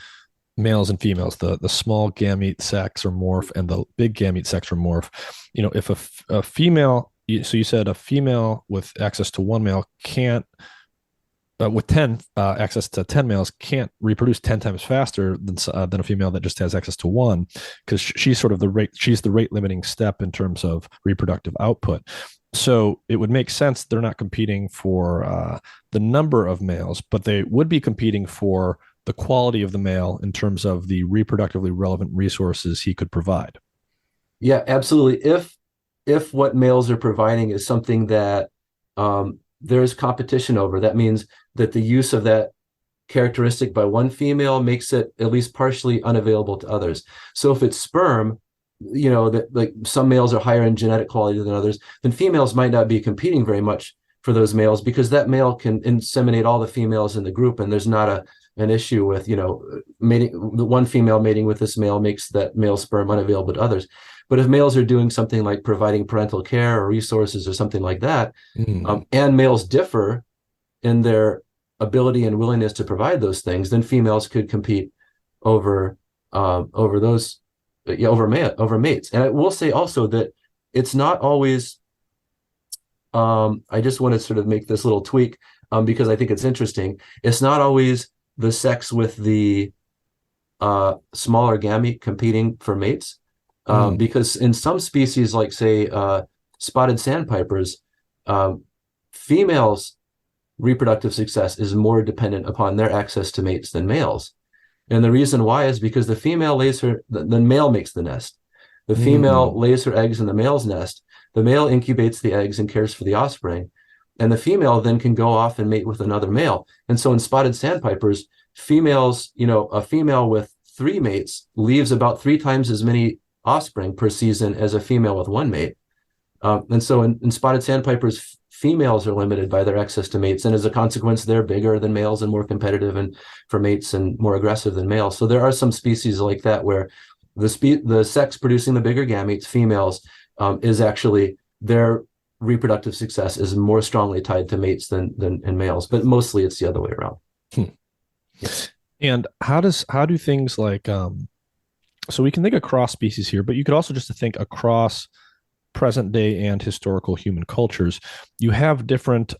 Speaker 1: males and females, the small gamete sex or morph and the big gamete sex or morph. If a female, so you said a female with access to one male can't, with 10 access to 10 males, can't reproduce 10 times faster than a female that just has access to one, because she's sort of the rate limiting step in terms of reproductive output. So it would make sense they're not competing for the number of males, but they would be competing for the quality of the male in terms of the reproductively relevant resources he could provide.
Speaker 2: Yeah, absolutely. If what males are providing is something that there's competition over, that means that the use of that characteristic by one female makes it at least partially unavailable to others. So if it's sperm, that like some males are higher in genetic quality than others, then females might not be competing very much for those males, because that male can inseminate all the females in the group, and there's not an issue with mating. The one female mating with this male makes that male sperm unavailable to others. But if males are doing something like providing parental care or resources or something like that, and males differ in their ability and willingness to provide those things, then females could compete over those, over mates. And I will say also that it's not always I just want to sort of make this little tweak because I think it's interesting. It's not always the sex with the smaller gamete competing for mates, because in some species, like say spotted sandpipers, females' reproductive success is more dependent upon their access to mates than males. And the reason why is because the male makes the nest. The female lays her eggs in the male's nest. The male incubates the eggs and cares for the offspring. And the female then can go off and mate with another male. And so in spotted sandpipers, females, a female with 3 mates leaves about 3 times as many offspring per season as a female with 1 mate. And so in spotted sandpipers, females are limited by their access to mates. And as a consequence, they're bigger than males and more competitive and for mates and more aggressive than males. So there are some species like that where the sex producing the bigger gametes, females, is actually their reproductive success is more strongly tied to mates than in males. But mostly it's the other way around.
Speaker 1: And how do things like so we can think across species here, but you could also just think across present day and historical human cultures. You have different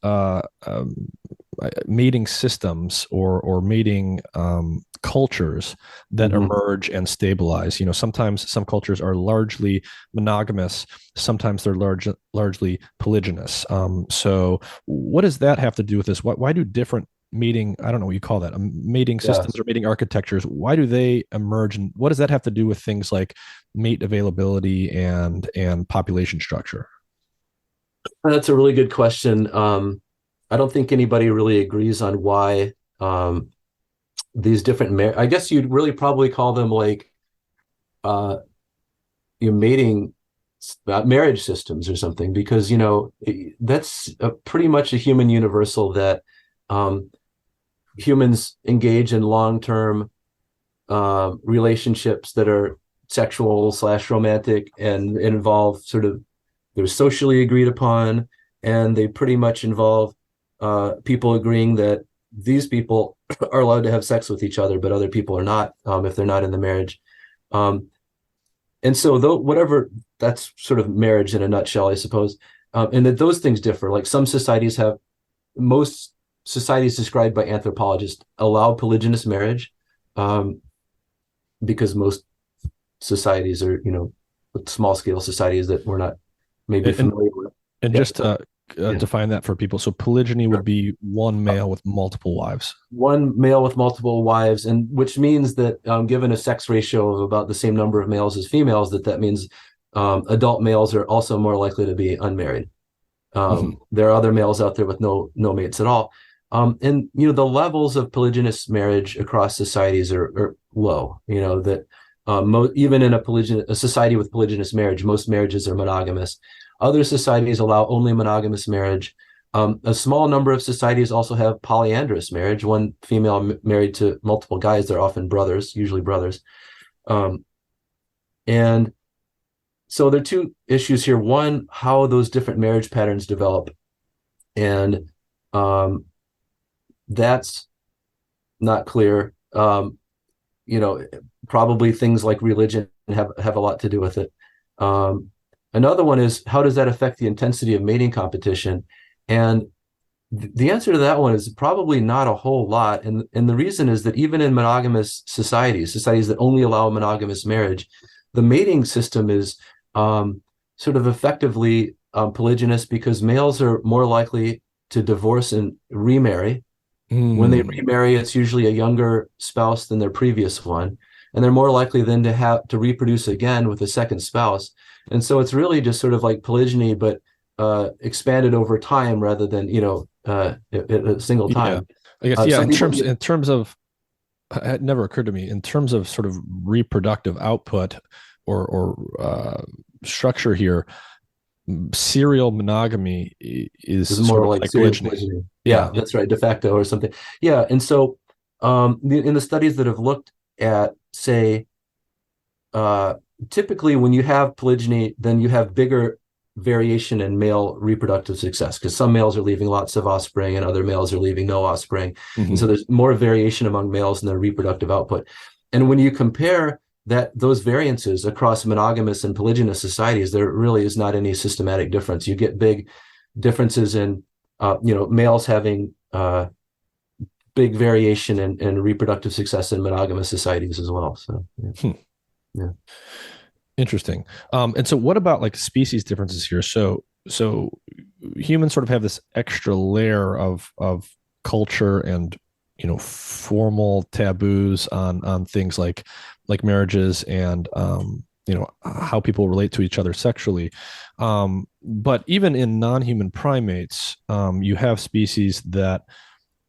Speaker 1: mating systems or mating cultures that emerge and stabilize. Sometimes some cultures are largely monogamous, sometimes they're largely polygynous. So what does that have to do with this? Why do different mating, I don't know what you call that, mating systems or mating architectures, why do they emerge, and what does that have to do with things like mate availability and population structure?
Speaker 2: That's a really good question. I don't think anybody really agrees on why these different I guess you'd really probably call them like your mating marriage systems or something, because that's pretty much a human universal that humans engage in long-term relationships that are sexual/romantic and involve they're socially agreed upon, and they pretty much involve people agreeing that these people are allowed to have sex with each other, but other people are not if they're not in the marriage. And so whatever, that's sort of marriage in a nutshell, I suppose. And that those things differ. Like most societies described by anthropologists allow polygynous marriage, because most societies are, small scale societies that we're not maybe familiar with.
Speaker 1: And just to define that for people. So polygyny would be one male with multiple wives.
Speaker 2: One male with multiple wives, and which means that given a sex ratio of about the same number of males as females, that means adult males are also more likely to be unmarried. There are other males out there with no mates at all. And the levels of polygynous marriage across societies are low. That even in a society with polygynous marriage, most marriages are monogamous. Other societies allow only monogamous marriage. A small number of societies also have polyandrous marriage, one female married to multiple guys. They're often brothers, usually brothers. And so there are 2 issues here. One, how those different marriage patterns develop. And that's not clear. Probably things like religion have a lot to do with it. Another one is, how does that affect the intensity of mating competition? And the answer to that one is probably not a whole lot. And the reason is that even in monogamous societies that only allow monogamous marriage, the mating system is sort of effectively polygynous, because males are more likely to divorce and remarry. When they remarry, it's usually a younger spouse than their previous one. And they're more likely then to reproduce again with a second spouse. And so it's really just sort of like polygyny, but expanded over time rather than, at a single time.
Speaker 1: Yeah. I guess, in terms of, it never occurred to me, in terms of sort of reproductive output or structure here, serial monogamy is more like polygyny.
Speaker 2: Yeah, that's right. De facto or something. Yeah. And so in the studies that have looked at, say, typically when you have polygyny, then you have bigger variation in male reproductive success, because some males are leaving lots of offspring and other males are leaving no offspring. And so there's more variation among males in their reproductive output. And when you compare those variances across monogamous and polygynous societies, there really is not any systematic difference. You get big differences in males having big variation in reproductive success in monogamous societies as well. So
Speaker 1: Hmm.
Speaker 2: yeah.
Speaker 1: Interesting. And so what about like species differences here? So humans sort of have this extra layer of culture and formal taboos on things like marriages and how people relate to each other sexually. But even in non-human primates, you have species that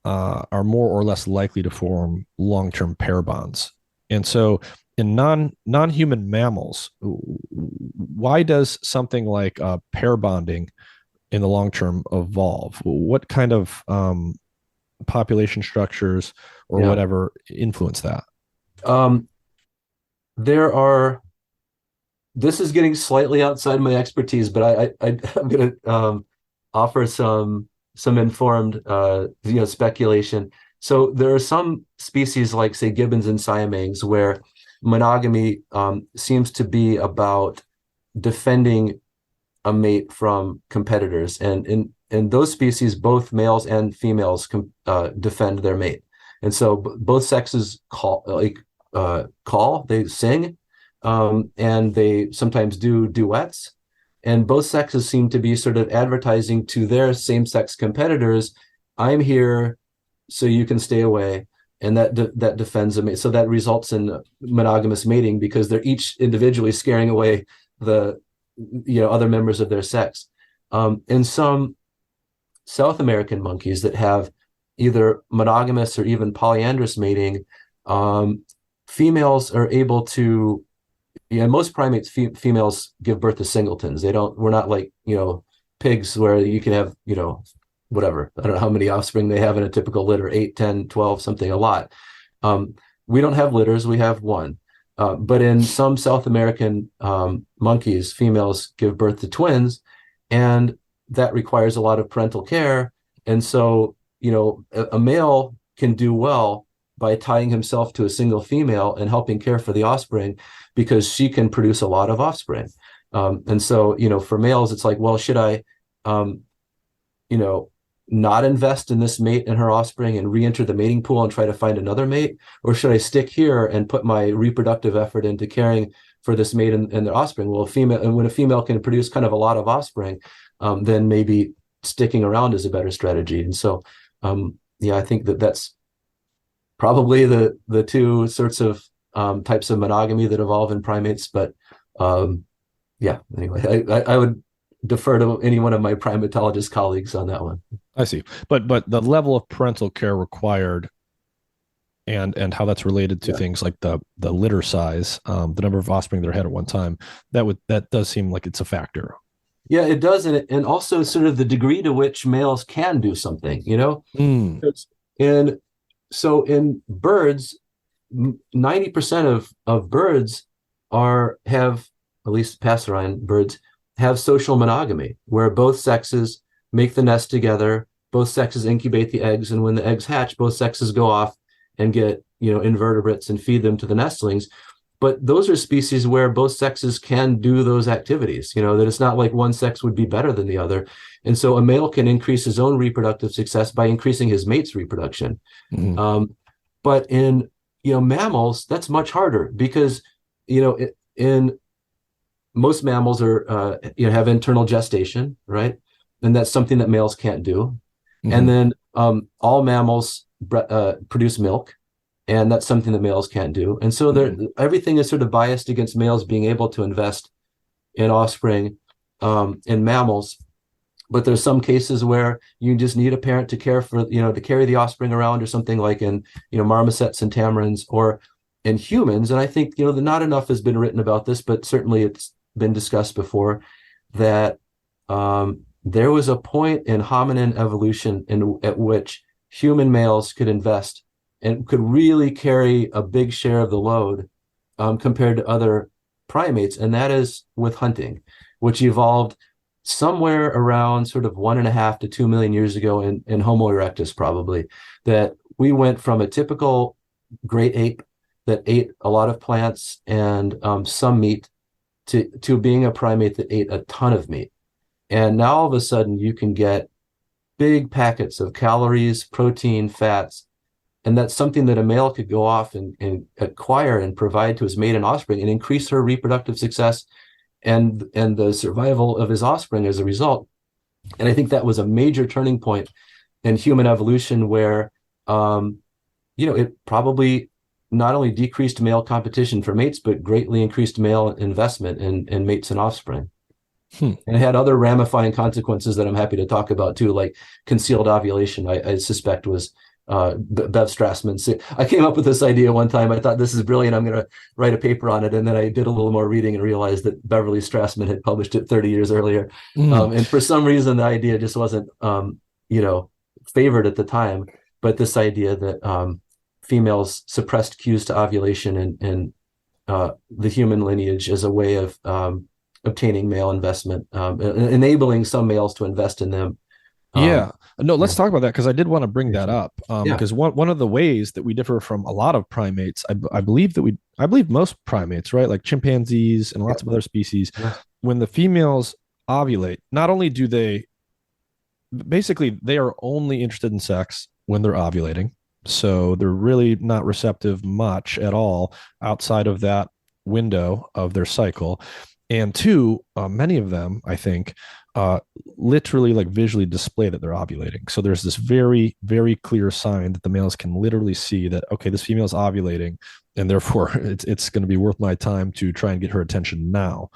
Speaker 1: are more or less likely to form long-term pair bonds. And so in non-human mammals, why does something like pair bonding in the long term evolve? What kind of population structures or
Speaker 2: Yeah.
Speaker 1: whatever influence that?
Speaker 2: Um, there are. This is getting slightly outside my expertise, but I'm going to offer some informed speculation. So there are some species like say gibbons and siamangs where monogamy seems to be about defending a mate from competitors, and in those species, both males and females defend their mate, and so both sexes they sing, and they sometimes do duets, and both sexes seem to be sort of advertising to their same-sex competitors, "I'm here, so you can stay away." And that defends a mate. So that results in monogamous mating because they're each individually scaring away the other members of their sex. In some South American monkeys that have either monogamous or even polyandrous mating, females are able to. Yeah, most primates, females give birth to singletons. They don't. We're not like pigs where you can have whatever. I don't know how many offspring they have in a typical litter, 8, 10, 12, something, a lot. We don't have litters. We have one. But in some South American monkeys, females give birth to twins, and that requires a lot of parental care. And so, a male can do well by tying himself to a single female and helping care for the offspring because she can produce a lot of offspring. And so, for males, it's like, well, should I, you know, not invest in this mate and her offspring and re-enter the mating pool and try to find another mate? Or should I stick here and put my reproductive effort into caring for this mate and their offspring? Well, when a female can produce kind of a lot of offspring, then maybe sticking around is a better strategy. And so, I think that's probably the two sorts of types of monogamy that evolve in primates. But anyway, I would defer to any one of my primatologist colleagues on that one.
Speaker 1: I see. But the level of parental care required and how that's related to things like the litter size, the number of offspring that are had at one time, that does seem like it's a factor.
Speaker 2: Yeah, it does, and also sort of the degree to which males can do something,
Speaker 1: Mm.
Speaker 2: And so in birds, 90% of birds have, at least passerine birds, have social monogamy, where both sexes make the nest together, both sexes incubate the eggs, and when the eggs hatch, both sexes go off and get, invertebrates and feed them to the nestlings. But those are species where both sexes can do those activities, that it's not like one sex would be better than the other. And so a male can increase his own reproductive success by increasing his mate's reproduction.
Speaker 1: Mm-hmm.
Speaker 2: But in, mammals, that's much harder because, in most mammals have internal gestation, right? And that's something that males can't do. And
Speaker 1: Mm-hmm.
Speaker 2: then all mammals produce milk, and that's something that males can't do. And so everything is sort of biased against males being able to invest in offspring in mammals. But there's some cases where you just need a parent to care for, to carry the offspring around, or something like in, marmosets and tamarins, or in humans. And I think, not enough has been written about this, but certainly it's been discussed before that there was a point in hominin evolution at which human males could invest and could really carry a big share of the load compared to other primates. And that is with hunting, which evolved somewhere around sort of 1.5 to 2 million years ago in Homo erectus, probably, that we went from a typical great ape that ate a lot of plants and some meat to being a primate that ate a ton of meat. And now all of a sudden you can get big packets of calories, protein, fats, and that's something that a male could go off and acquire and provide to his mate and offspring and increase her reproductive success and the survival of his offspring as a result. And I think that was a major turning point in human evolution where, it probably not only decreased male competition for mates, but greatly increased male investment in mates and offspring. And it had other ramifying consequences that I'm happy to talk about too, like concealed ovulation, I suspect was Bev Strassman's. I came up with this idea one time. I thought, this is brilliant. I'm going to write a paper on it. And then I did a little more reading and realized that Beverly Strassman had published it 30 years earlier. And for some reason, the idea just wasn't, favored at the time. But this idea that females suppressed cues to ovulation and the human lineage as a way of obtaining male investment, enabling some males to invest in them.
Speaker 1: No, let's talk about that, because I did want to bring that up. Because one of the ways that we differ from a lot of primates, I believe most primates, right, like chimpanzees and lots of other species, when the females ovulate, not only do they are only interested in sex when they're ovulating, so they're really not receptive much at all outside of that window of their cycle. And two, many of them, I think, literally like visually display that they're ovulating. So there's this very, very clear sign that the males can literally see that, okay, this female's ovulating, and therefore it's going to be worth my time to try and get her attention now.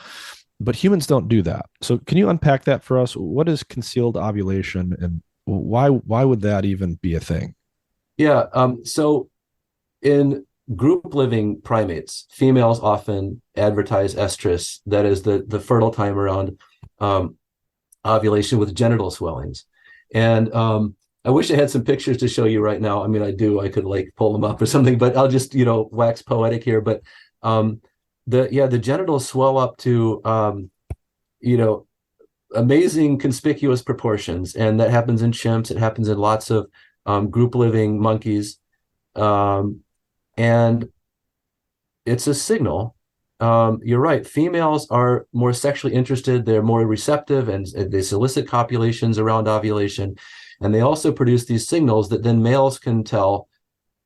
Speaker 1: But humans don't do that. So can you unpack that for us? What is concealed ovulation, and why would that even be a thing?
Speaker 2: Yeah. So in group living primates, females often advertise estrus, that is the fertile time around ovulation, with genital swellings. And I wish I had some pictures to show you right now. I mean, I do. I could like pull them up or something, but I'll just wax poetic here. But the genitals swell up to amazing conspicuous proportions, and that happens in chimps. It happens in lots of group living monkeys, and it's a signal. You're right. Females are more sexually interested. They're more receptive, and they solicit copulations around ovulation. And they also produce these signals that then males can tell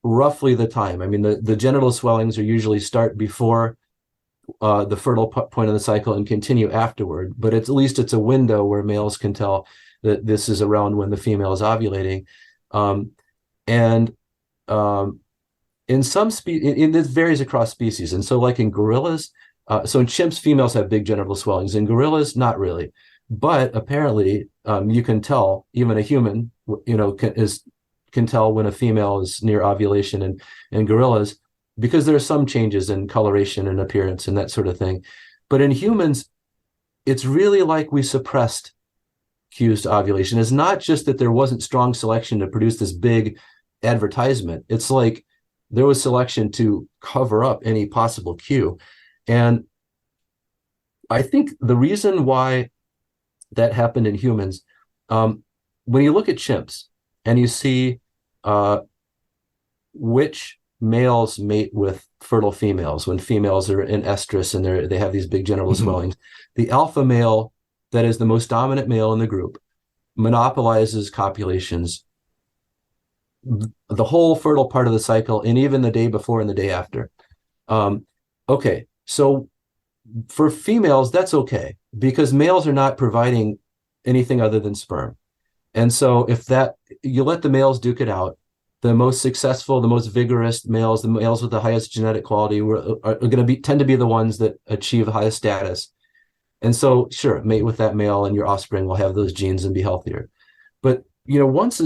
Speaker 2: roughly the time. I mean, the genital swellings are usually start before the fertile point of the cycle and continue afterward. But at least it's a window where males can tell that this is around when the female is ovulating. In some species, this varies across species. And so like in gorillas, so in chimps, females have big genital swellings. In gorillas, not really. But apparently, you can tell, even a human, can tell when a female is near ovulation in gorillas, because there are some changes in coloration and appearance and that sort of thing. But in humans, it's really like we suppressed cues to ovulation. It's not just that there wasn't strong selection to produce this big advertisement. It's like there was selection to cover up any possible cue. And I think the reason why that happened in humans, when you look at chimps and you see which males mate with fertile females, when females are in estrus and they have these big genital swellings, the alpha male, that is the most dominant male in the group, monopolizes copulations the whole fertile part of the cycle, and even the day before and the day after. Okay, so for females, that's okay, because males are not providing anything other than sperm. And so if you let the males duke it out, the most successful, the most vigorous males, the males with the highest genetic quality are going to tend to be the ones that achieve the highest status. And so, sure, mate with that male and your offspring will have those genes and be healthier. But, once,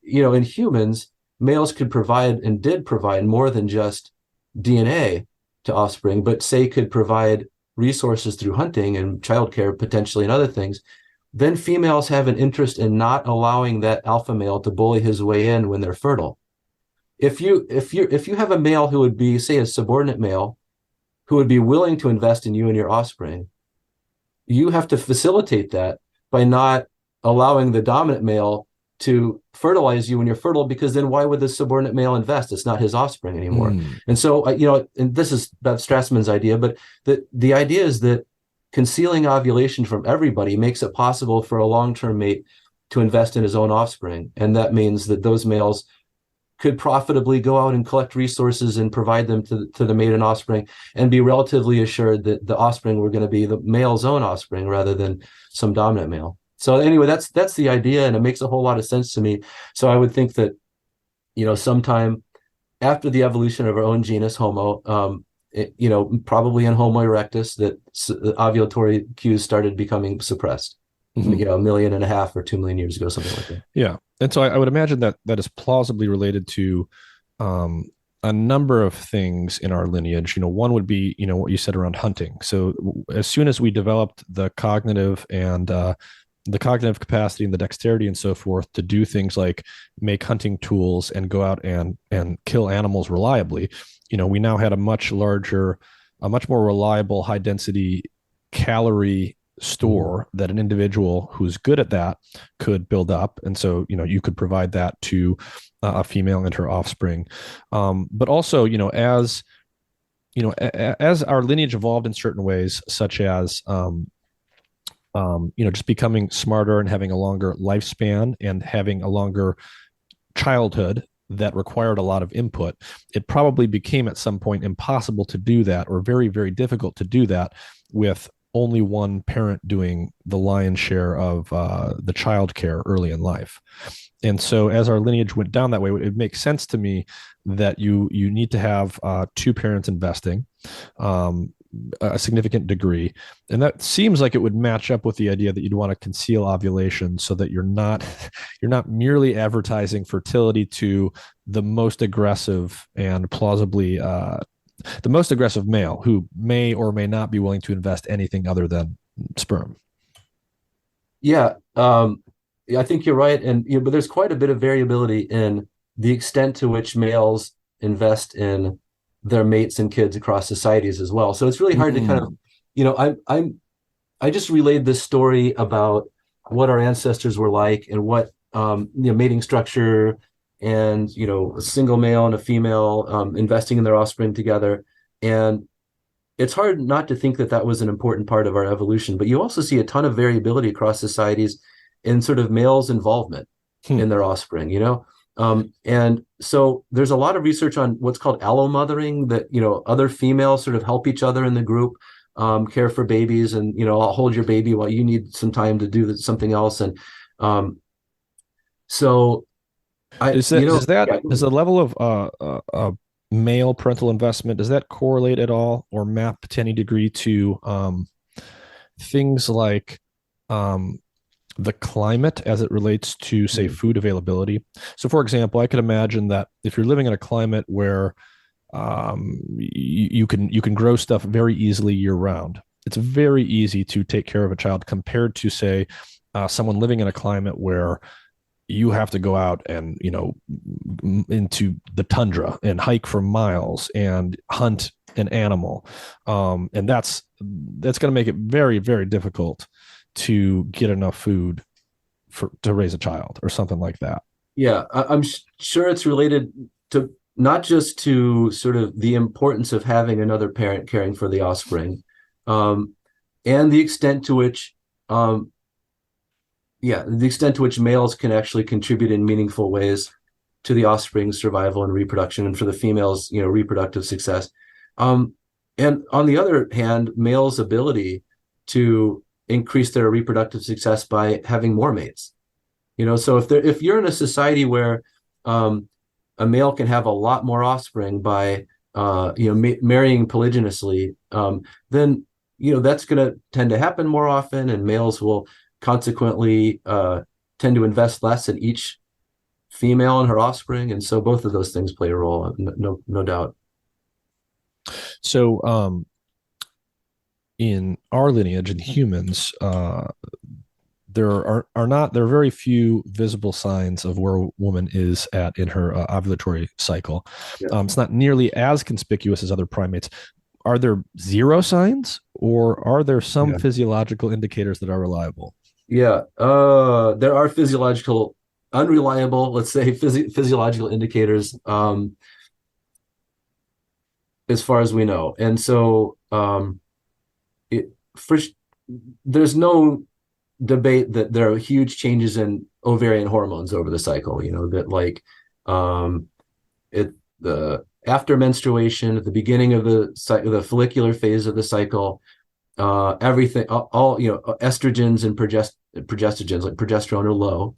Speaker 2: in humans, males could provide and did provide more than just DNA to offspring, but say could provide resources through hunting and childcare potentially and other things. Then females have an interest in not allowing that alpha male to bully his way in when they're fertile. If you have a male who would be, say, a subordinate male who would be willing to invest in you and your offspring, you have to facilitate that by not allowing the dominant male to fertilize you when you're fertile, because then why would the subordinate male invest? It's not his offspring anymore. And so, and this is Bev Strassman's idea, but the idea is that concealing ovulation from everybody makes it possible for a long-term mate to invest in his own offspring. And that means that those males could profitably go out and collect resources and provide them to the mate and offspring, and be relatively assured that the offspring were going to be the male's own offspring rather than some dominant male. So anyway, that's the idea, and it makes a whole lot of sense to me. So I would think that, sometime after the evolution of our own genus Homo, probably in Homo erectus, that the ovulatory cues started becoming suppressed. Mm-hmm. 1.5 million or 2 million years ago, something like that.
Speaker 1: Yeah. And so I would imagine that is plausibly related to a number of things in our lineage. One would be, what you said around hunting. So as soon as we developed the cognitive capacity and the dexterity and so forth to do things like make hunting tools and go out and kill animals reliably, we now had a much more reliable, high density calorie store that an individual who's good at that could build up. And so, you could provide that to a female and her offspring. But also, as our lineage evolved in certain ways, such as, just becoming smarter and having a longer lifespan and having a longer childhood that required a lot of input, it probably became at some point impossible to do that, or very, very difficult to do that with only one parent doing the lion's share of the child care early in life. And so as our lineage went down that way, it makes sense to me that you need to have two parents investing a significant degree. And that seems like it would match up with the idea that you'd want to conceal ovulation so that you're not merely advertising fertility to the most aggressive and plausibly the most aggressive male who may or may not be willing to invest anything other than sperm.
Speaker 2: Yeah, I think you're right. And but there's quite a bit of variability in the extent to which males invest in their mates and kids across societies as well. So it's really hard to kind of, I just relayed this story about what our ancestors were like and what mating structure and a single male and a female investing in their offspring together. And it's hard not to think that was an important part of our evolution. But you also see a ton of variability across societies in sort of males' involvement in their offspring, and so there's a lot of research on what's called allomothering, that other females sort of help each other in the group care for babies, and I'll hold your baby while you need some time to do something else. And so
Speaker 1: does the level of male parental investment, does that correlate at all or map to any degree to things like the climate as it relates to, say, food availability? So, for example, I could imagine that if you're living in a climate where you can grow stuff very easily year round, it's very easy to take care of a child compared to, say, someone living in a climate where you have to go out and into the tundra and hike for miles and hunt an animal, and that's going to make it very, very difficult to get enough food to raise a child or something like that.
Speaker 2: Yeah, I'm sure it's related to not just to sort of the importance of having another parent caring for the offspring, and the extent to which males can actually contribute in meaningful ways to the offspring's survival and reproduction, and for the females, reproductive success. And on the other hand, males' ability to increase their reproductive success by having more mates. So if you're in a society where a male can have a lot more offspring by marrying polygynously, then that's going to tend to happen more often, and males will consequently tend to invest less in each female and her offspring. And so both of those things play a role, no doubt.
Speaker 1: So in our lineage, in humans, there are very few visible signs of where a woman is at in her ovulatory cycle. Yeah. It's not nearly as conspicuous as other primates. Are there zero signs, or are there some physiological indicators that are reliable?
Speaker 2: Yeah, there are unreliable, let's say, physiological indicators, as far as we know. And so there's no debate that there are huge changes in ovarian hormones over the cycle. That like um, it the after menstruation, at the beginning of the follicular phase of the cycle, everything, all estrogens and progestogens like progesterone are low,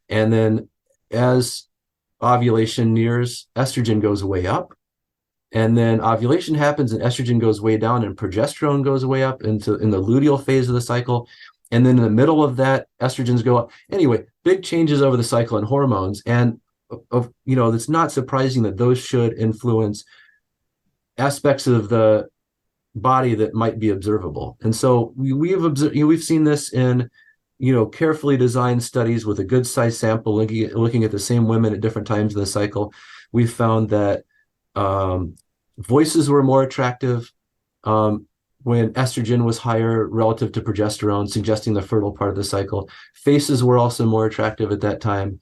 Speaker 2: and then as ovulation nears, estrogen goes way up, and then ovulation happens and estrogen goes way down and progesterone goes way up in the luteal phase of the cycle, and then in the middle of that estrogens go up. Anyway, big changes over the cycle in hormones, and it's not surprising that those should influence aspects of the body that might be observable. And so we've observed, we've seen this in carefully designed studies with a good size sample looking at the same women at different times in the cycle. We've found that voices were more attractive when estrogen was higher relative to progesterone, suggesting the fertile part of the cycle. Faces were also more attractive at that time.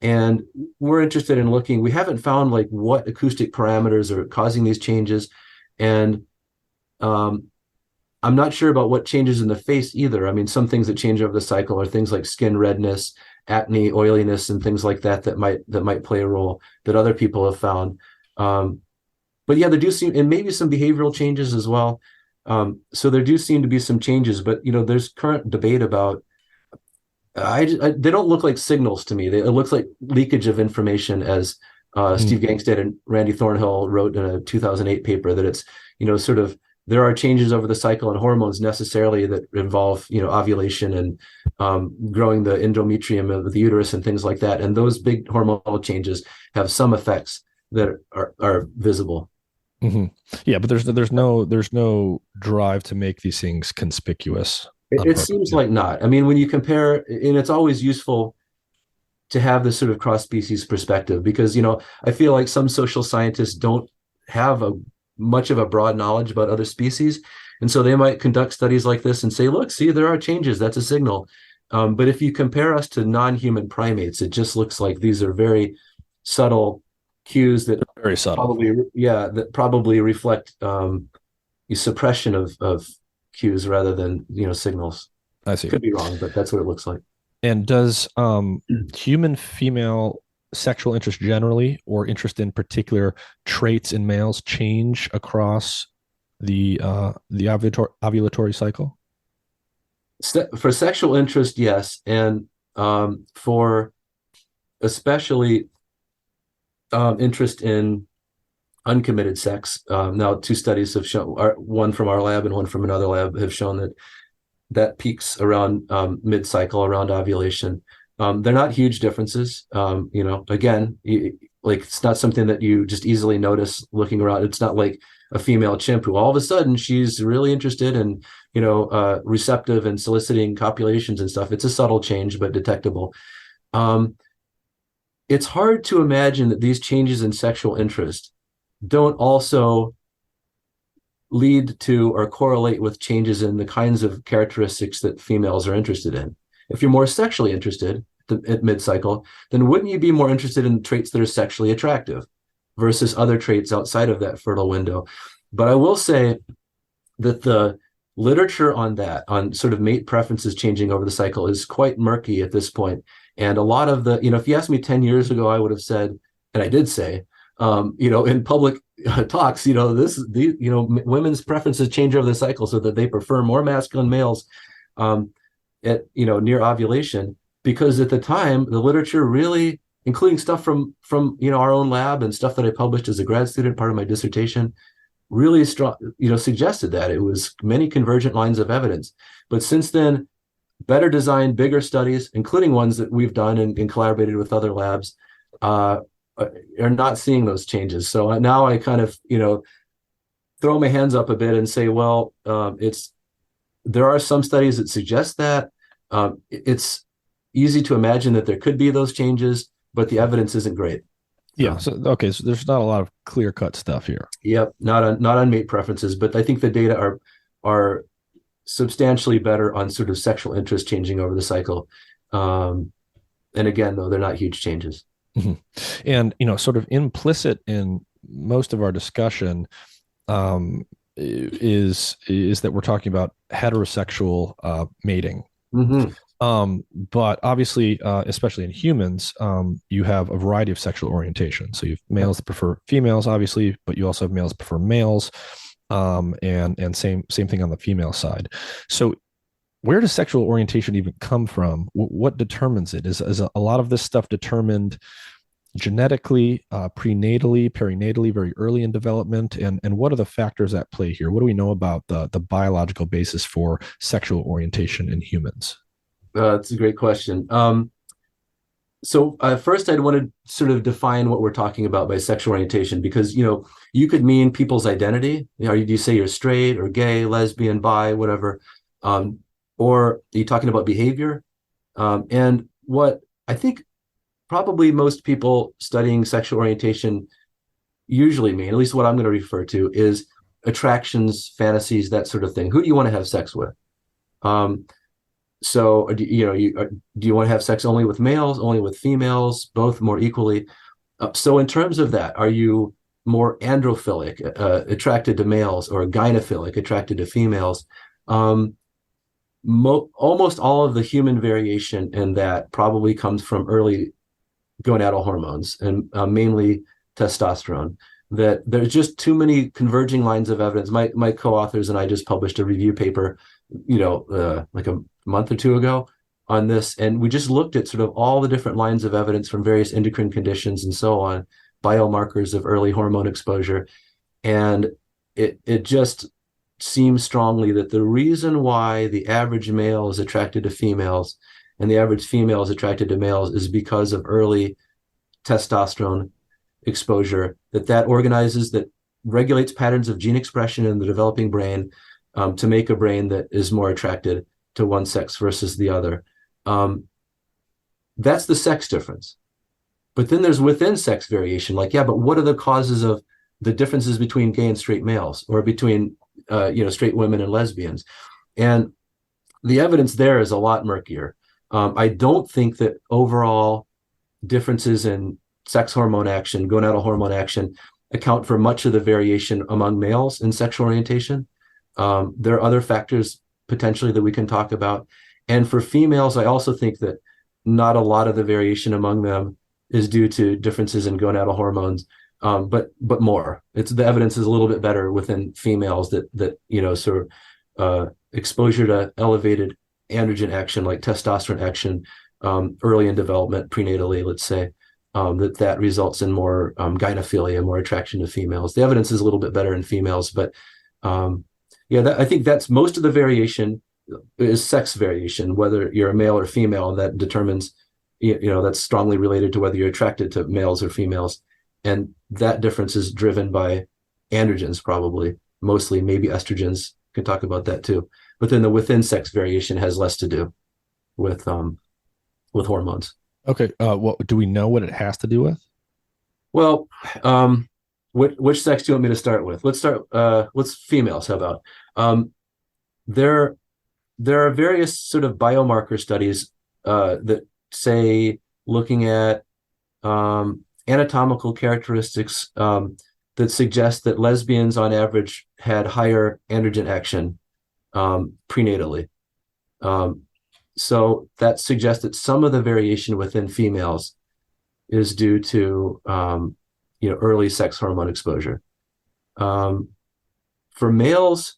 Speaker 2: And we're interested in looking. We haven't found like what acoustic parameters are causing these changes. And I'm not sure about what changes in the face either. I mean, some things that change over the cycle are things like skin redness, acne, oiliness, and things like that might play a role that other people have found. But yeah, there do seem, and maybe some behavioral changes as well. So there do seem to be some changes, but there's current debate about. They don't look like signals to me. It looks like leakage of information, as Steve Gangstead and Randy Thornhill wrote in a 2008 paper, that it's sort of there are changes over the cycle in hormones necessarily that involve ovulation and growing the endometrium of the uterus and things like that, and those big hormonal changes have some effects that are visible.
Speaker 1: Mm-hmm. Yeah, but there's no drive to make these things conspicuous.
Speaker 2: It seems like not. I mean, when you compare, and it's always useful to have this sort of cross-species perspective, because I feel like some social scientists don't have much of a broad knowledge about other species, and so they might conduct studies like this and say, look, see, there are changes, that's a signal. But if you compare us to non-human primates, it just looks like these are very subtle cues that
Speaker 1: very subtle.
Speaker 2: Probably reflect suppression of cues rather than signals.
Speaker 1: I see.
Speaker 2: Could be wrong, but that's what it looks like.
Speaker 1: And does human female sexual interest generally, or interest in particular traits in males, change across the ovulatory cycle?
Speaker 2: For sexual interest, yes, and for especially interest in uncommitted sex. Now, two studies have shown, one from our lab and one from another lab, have shown that peaks around mid-cycle, around ovulation. They're not huge differences. Again, like it's not something that you just easily notice looking around. It's not like a female chimp who all of a sudden she's really interested and receptive and soliciting copulations and stuff. It's a subtle change, but detectable. It's hard to imagine that these changes in sexual interest don't also lead to or correlate with changes in the kinds of characteristics that females are interested in. If you're more sexually interested at mid-cycle, then wouldn't you be more interested in traits that are sexually attractive versus other traits outside of that fertile window? But I will say that the literature on sort of mate preferences changing over the cycle is quite murky at this point. And a lot of if you asked me 10 years ago, I would have said, and I did say, in public talks, women's preferences change over the cycle so that they prefer more masculine males at near ovulation, because at the time the literature really, including stuff from our own lab and stuff that I published as a grad student, part of my dissertation, really strong, suggested that it was many convergent lines of evidence. But since then, better designed, bigger studies, including ones that we've done and collaborated with other labs, are not seeing those changes. So now I kind of, throw my hands up a bit and say, well, there are some studies that suggest that. It's easy to imagine that there could be those changes, but the evidence isn't great.
Speaker 1: Yeah. So there's not a lot of clear-cut stuff here.
Speaker 2: Yep, not on mate preferences, but I think the data are substantially better on sort of sexual interest changing over the cycle. And again, though, they're not huge changes.
Speaker 1: Mm-hmm. And sort of implicit in most of our discussion is that we're talking about heterosexual mating.
Speaker 2: Hmm.
Speaker 1: But obviously, especially in humans, you have a variety of sexual orientation. So you have
Speaker 2: Yep.
Speaker 1: males that prefer females, obviously, but you also have males that prefer males, and same thing on the female side. So where does sexual orientation even come from? What determines it? Is a lot of this stuff determined genetically, prenatally, perinatally, very early in development? And what are the factors at play here? What do we know about the biological basis for sexual orientation in humans?
Speaker 2: That's a great question. So first, I'd want to sort of define what we're talking about by sexual orientation, because you could mean people's identity. Do you say you're straight or gay, lesbian, bi, whatever, um, or are you talking about behavior? And what I think probably most people studying sexual orientation usually mean, at least what I'm going to refer to, is attractions, fantasies, that sort of thing. Who do you want to have sex with? Um, so, do you want to have sex only with males, only with females, both more equally? So, in terms of that, are you more androphilic, attracted to males, or gynophilic, attracted to females? Um, Almost all of the human variation in that probably comes from early gonadal hormones, and mainly testosterone. That there's just too many converging lines of evidence. My co-authors and I just published a review paper, like a month or two ago on this, and we just looked at sort of all the different lines of evidence from various endocrine conditions and so on, biomarkers of early hormone exposure, and it just seems strongly that the reason why the average male is attracted to females and the average female is attracted to males is because of early testosterone exposure, that organizes, that regulates patterns of gene expression in the developing brain, to make a brain that is more attracted to one sex versus the other. Um, that's the sex difference. But then there's within sex variation, like, yeah, but what are the causes of the differences between gay and straight males, or between straight women and lesbians? And the evidence there is a lot murkier. I don't think that overall differences in sex hormone action, gonadal hormone action, account for much of the variation among males in sexual orientation. There are other factors potentially that we can talk about. And for females, I also think that not a lot of the variation among them is due to differences in gonadal hormones, but more. The evidence is a little bit better within females that sort of exposure to elevated androgen action, like testosterone action, early in development, prenatally, let's say, that results in more gynophilia, more attraction to females. The evidence is a little bit better in females, but I think that's most of the variation is sex variation, whether you're a male or female, and that determines, that's strongly related to whether you're attracted to males or females. And that difference is driven by androgens, probably, mostly, maybe estrogens. Can talk about that too. But then the within sex variation has less to do with hormones.
Speaker 1: Okay. What do we know what it has to do with?
Speaker 2: Well, which sex do you want me to start with? Let's start. Let's females. How about there? There are various sort of biomarker studies that say, looking at anatomical characteristics, that suggest that lesbians on average had higher androgen action prenatally. So that suggests that some of the variation within females is due to early sex hormone exposure. For males,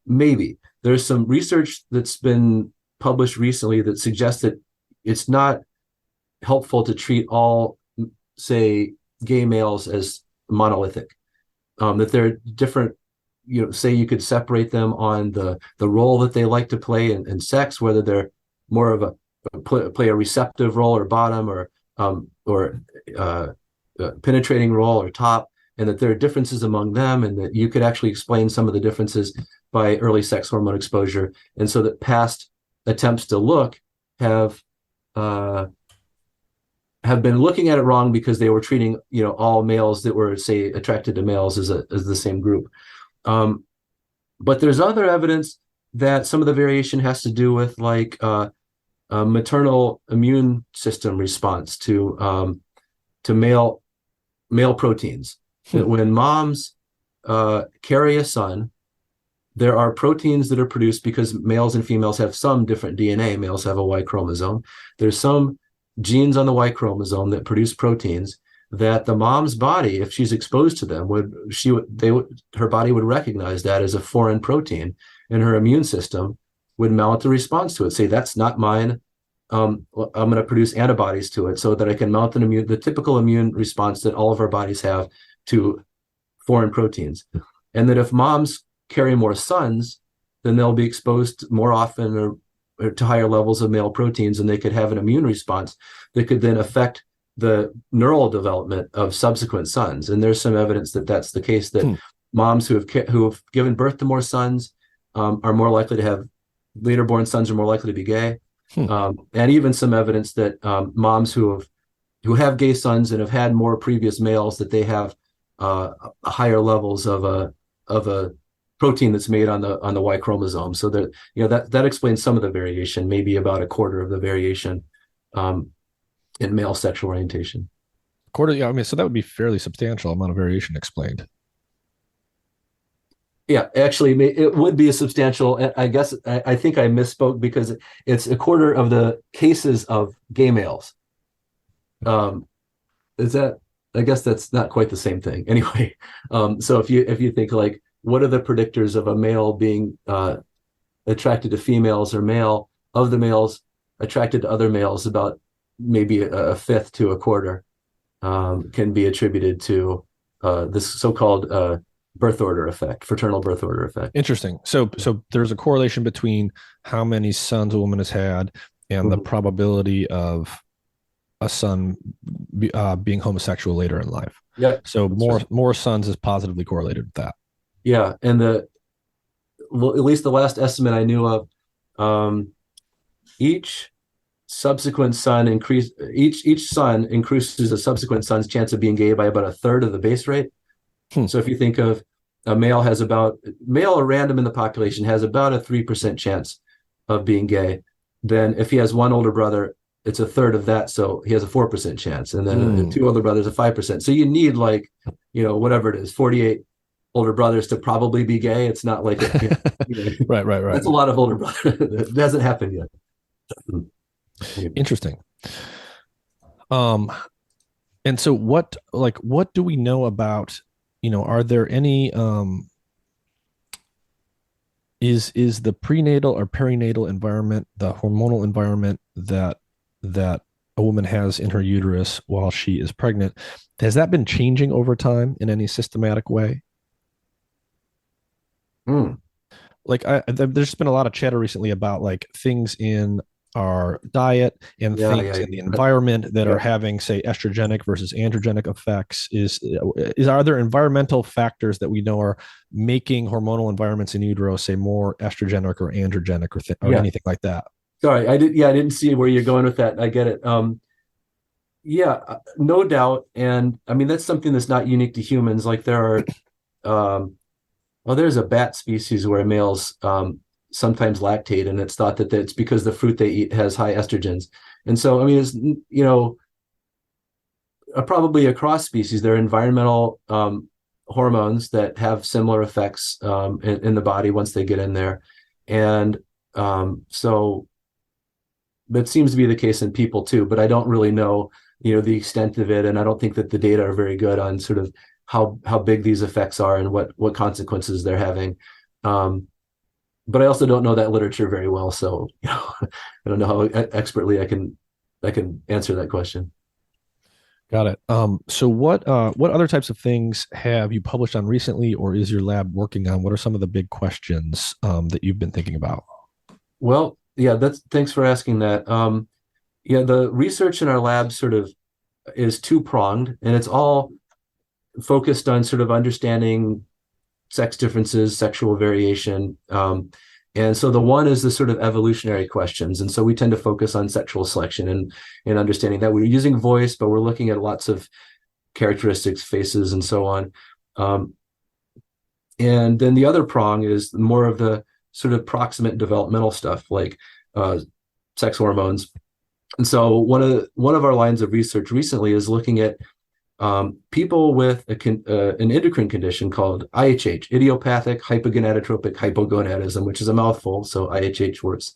Speaker 2: maybe there's some research that's been published recently that suggests that it's not helpful to treat all, say, gay males as monolithic. That they're different. Say you could separate them on the role that they like to play in sex, whether they're more of play a receptive role or bottom, or penetrating role or top, and that there are differences among them, and that you could actually explain some of the differences by early sex hormone exposure, and so that past attempts to look have been looking at it wrong, because they were treating all males that were, say, attracted to males as the same group. But there's other evidence that some of the variation has to do with, like, maternal immune system response to male proteins. That when moms carry a son, there are proteins that are produced because males and females have some different DNA. Males have a Y chromosome. There's some genes on the Y chromosome that produce proteins that the mom's body, if she's exposed to them, her body would recognize that as a foreign protein, and her immune system would mount a response to it. Say, that's not mine. I'm going to produce antibodies to it so that I can mount the typical immune response that all of our bodies have to foreign proteins. And that if moms carry more sons, then they'll be exposed more often or to higher levels of male proteins, and they could have an immune response that could then affect the neural development of subsequent sons. And there's some evidence that that's the case, that moms who have given birth to more sons are more likely to have later born sons, are more likely to be gay. And even some evidence that moms who have gay sons and have had more previous males, that they have higher levels of a protein that's made on the Y chromosome. So that explains some of the variation, maybe about a quarter of the variation in male sexual orientation.
Speaker 1: Quarter, yeah. I mean, so that would be fairly substantial amount of variation explained.
Speaker 2: Yeah, actually, it would be a substantial. I guess I think I misspoke, because it's a quarter of the cases of gay males. Is that? I guess that's not quite the same thing. Anyway, so if you think, like, what are the predictors of a male being attracted to females, or male of the males attracted to other males, about maybe a fifth to a quarter can be attributed to this so-called birth order effect, fraternal birth order effect.
Speaker 1: Interesting. So there's a correlation between how many sons a woman has had and the probability of a son being homosexual later in life.
Speaker 2: Yeah.
Speaker 1: So more sons is positively correlated with that.
Speaker 2: Yeah, and at least the last estimate I knew of, each subsequent son each son increases a subsequent son's chance of being gay by about a third of the base rate. So if you think of a male or random in the population has about a 3% chance of being gay, then if he has one older brother, it's a third of that, so he has a 4% chance, and then two older brothers, a 5%. So you need, like, whatever it is, 48 older brothers to probably be gay. It's not like
Speaker 1: right.
Speaker 2: That's a lot of older brothers. It hasn't happened yet.
Speaker 1: Interesting. And so what do we know about, are there any is the prenatal or perinatal environment, the hormonal environment that a woman has in her uterus while she is pregnant, has that been changing over time in any systematic way? Like, there's been a lot of chatter recently about, like, things in our diet and things in the environment that are having, say, estrogenic versus androgenic effects. Are there environmental factors that we know are making hormonal environments in utero, say, more estrogenic or androgenic or anything like that?
Speaker 2: Sorry, I didn't see where you're going with that. I get it. No doubt. And I mean, that's something that's not unique to humans. Like, there are, there's a bat species where males sometimes lactate, and it's thought that it's because the fruit they eat has high estrogens. And so, I mean, it's, probably across species, there are environmental hormones that have similar effects in the body once they get in there. And so that seems to be the case in people too, but I don't really know, the extent of it. And I don't think that the data are very good on sort of how big these effects are and what consequences they're having. But I also don't know that literature very well. So, I don't know how expertly I can answer that question.
Speaker 1: Got it. So what other types of things have you published on recently, or is your lab working on? What are some of the big questions that you've been thinking about?
Speaker 2: Well, yeah, thanks for asking that. The research in our lab sort of is two-pronged, and it's all focused on sort of understanding sex differences, sexual variation. And so the one is the sort of evolutionary questions. And so we tend to focus on sexual selection and understanding that. We're using voice, but we're looking at lots of characteristics, faces, and so on. And then the other prong is more of the sort of proximate developmental stuff, like sex hormones. And so one of our lines of research recently is looking at people with an endocrine condition called IHH, idiopathic hypogonadotropic hypogonadism, which is a mouthful, so IHH works.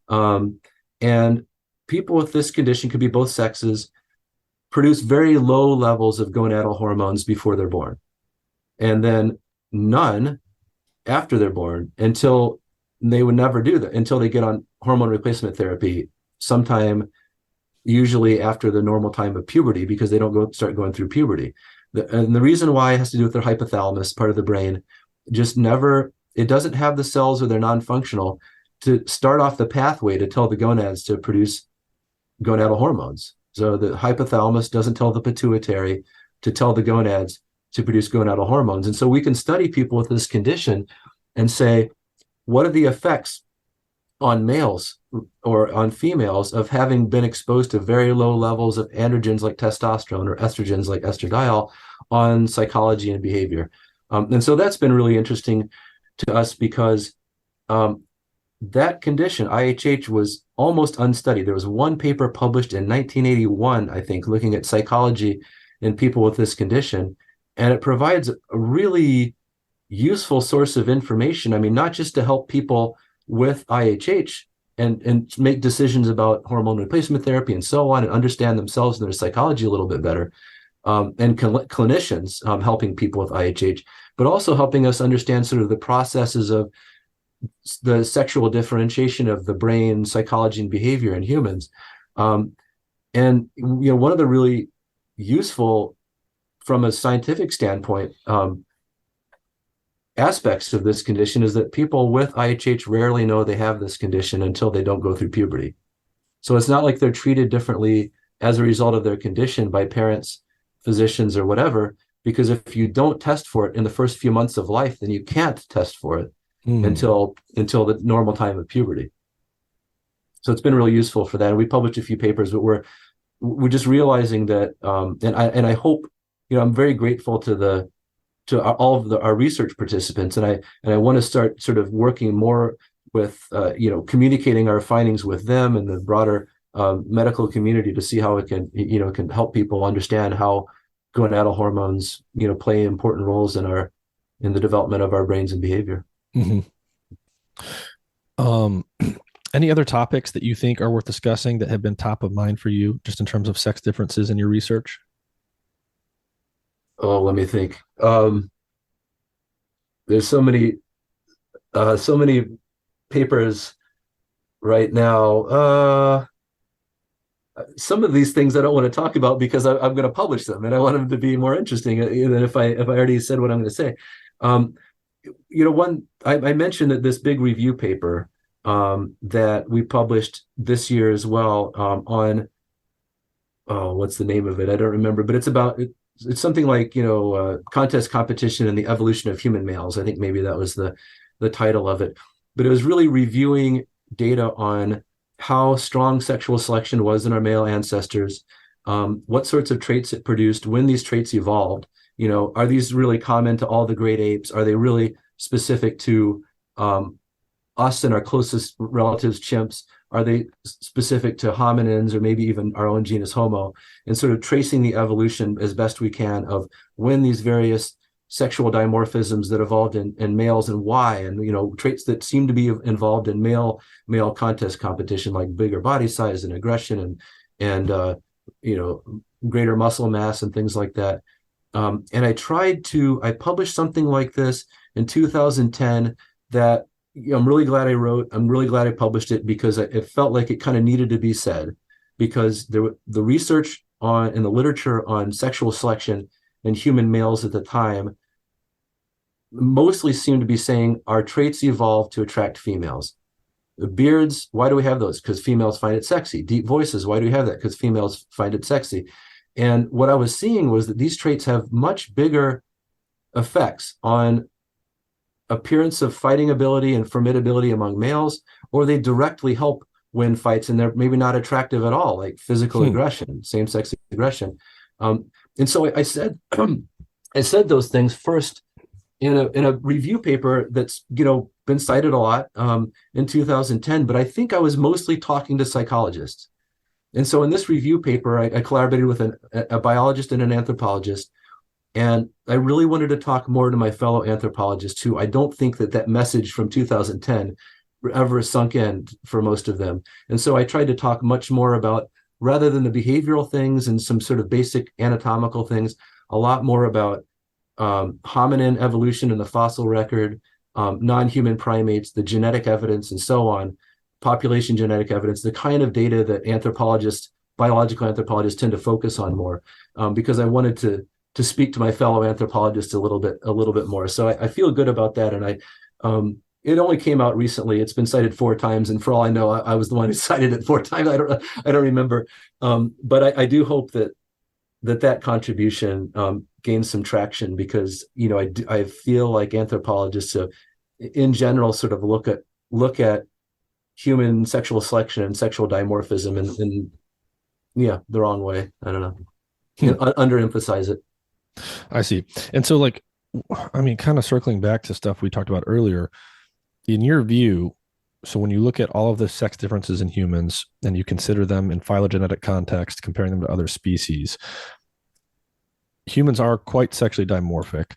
Speaker 2: And people with this condition, could be both sexes, produce very low levels of gonadal hormones before they're born, and then none after they're born, until they would never do that until they get on hormone replacement therapy sometime, usually after the normal time of puberty, because they don't start going through puberty. And the reason why it has to do with their hypothalamus, part of the brain, it doesn't have the cells, or they're non-functional to start off the pathway to tell the gonads to produce gonadal hormones. So the hypothalamus doesn't tell the pituitary to tell the gonads to produce gonadal hormones. And so we can study people with this condition and say, what are the effects on males or on females of having been exposed to very low levels of androgens like testosterone or estrogens like estradiol on psychology and behavior? And so that's been really interesting to us, because that condition, IHH, was almost unstudied. There was one paper published in 1981, I think, looking at psychology in people with this condition, and it provides a really useful source of information. I mean, not just to help people with IHH and make decisions about hormone replacement therapy and so on, and understand themselves and their psychology a little bit better, and clinicians helping people with IHH, but also helping us understand sort of the processes of the sexual differentiation of the brain, psychology, and behavior in humans. And one of the really useful, from a scientific standpoint, aspects of this condition is that people with IHH rarely know they have this condition until they don't go through puberty. So it's not like they're treated differently as a result of their condition by parents, physicians, or whatever, because if you don't test for it in the first few months of life, then you can't test for it until the normal time of puberty. So it's been really useful for that. And we published a few papers, but we're just realizing that, and I hope, I'm very grateful to all of our research participants, and I want to start sort of working more with communicating our findings with them and the broader medical community to see how it can help people understand how gonadal hormones play important roles in the development of our brains and behavior.
Speaker 1: Mm-hmm. Any other topics that you think are worth discussing that have been top of mind for you, just in terms of sex differences in your research?
Speaker 2: Oh, let me think. There's so many papers right now. Some of these things I don't want to talk about because I'm going to publish them, and I want them to be more interesting than if I already said what I'm going to say. I mentioned that this big review paper that we published this year as well on, what's the name of it? I don't remember, but it's something like, contest competition and the evolution of human males. I think maybe that was the title of it. But it was really reviewing data on how strong sexual selection was in our male ancestors, what sorts of traits it produced, when these traits evolved. Are these really common to all the great apes? Are they really specific to us and our closest relatives, chimps? Are they specific to hominins, or maybe even our own genus Homo? And sort of tracing the evolution as best we can of when these various sexual dimorphisms that evolved in males and why, and traits that seem to be involved in male contest competition, like bigger body size and aggression and greater muscle mass and things like that. And I published something like this in 2010 that I'm really glad I wrote. I'm really glad I published it, because it felt like it kind of needed to be said, because the research in the literature on sexual selection in human males at the time mostly seemed to be saying our traits evolved to attract females. The beards, why do we have those? Because females find it sexy. Deep voices, why do we have that? Because females find it sexy. And what I was seeing was that these traits have much bigger effects on appearance of fighting ability and formidability among males, or they directly help win fights, and they're maybe not attractive at all, like physical aggression, same-sex aggression. And so I said those things first in a review paper that's been cited a lot in 2010, but I think I was mostly talking to psychologists. And so in this review paper, I collaborated with a biologist and an anthropologist. And I really wanted to talk more to my fellow anthropologists who I don't think that message from 2010 ever sunk in for most of them. And so I tried to talk much more about, rather than the behavioral things and some sort of basic anatomical things, a lot more about hominin evolution in the fossil record, non-human primates, the genetic evidence, and so on, population genetic evidence, the kind of data that biological anthropologists tend to focus on more, because I wanted to speak to my fellow anthropologists a little bit more. So I feel good about that. And it only came out recently. It's been cited 4 times. And for all I know, I was the one who cited it 4 times. I don't remember. But I do hope that contribution gains some traction, because, I feel like anthropologists in general sort of look at human sexual selection and sexual dimorphism in the wrong way. I don't know. Underemphasize it.
Speaker 1: I see. And so, kind of circling back to stuff we talked about earlier, in your view, so when you look at all of the sex differences in humans and you consider them in phylogenetic context, comparing them to other species, humans are quite sexually dimorphic,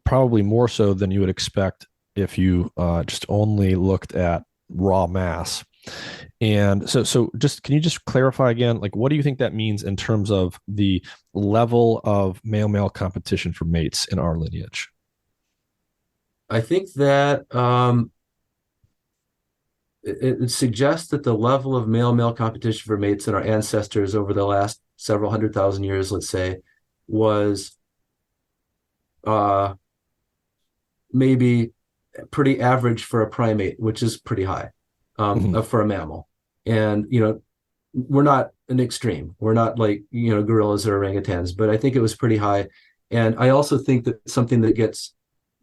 Speaker 1: probably more so than you would expect if you just only looked at raw mass. And so just, can you just clarify again, what do you think that means in terms of the level of male-male competition for mates in our lineage?
Speaker 2: I think that it suggests that the level of male-male competition for mates in our ancestors over the last several 100,000 years, let's say, was maybe pretty average for a primate, which is pretty high for a mammal. And, we're not an extreme. We're not like, gorillas or orangutans, but I think it was pretty high. And I also think that something that gets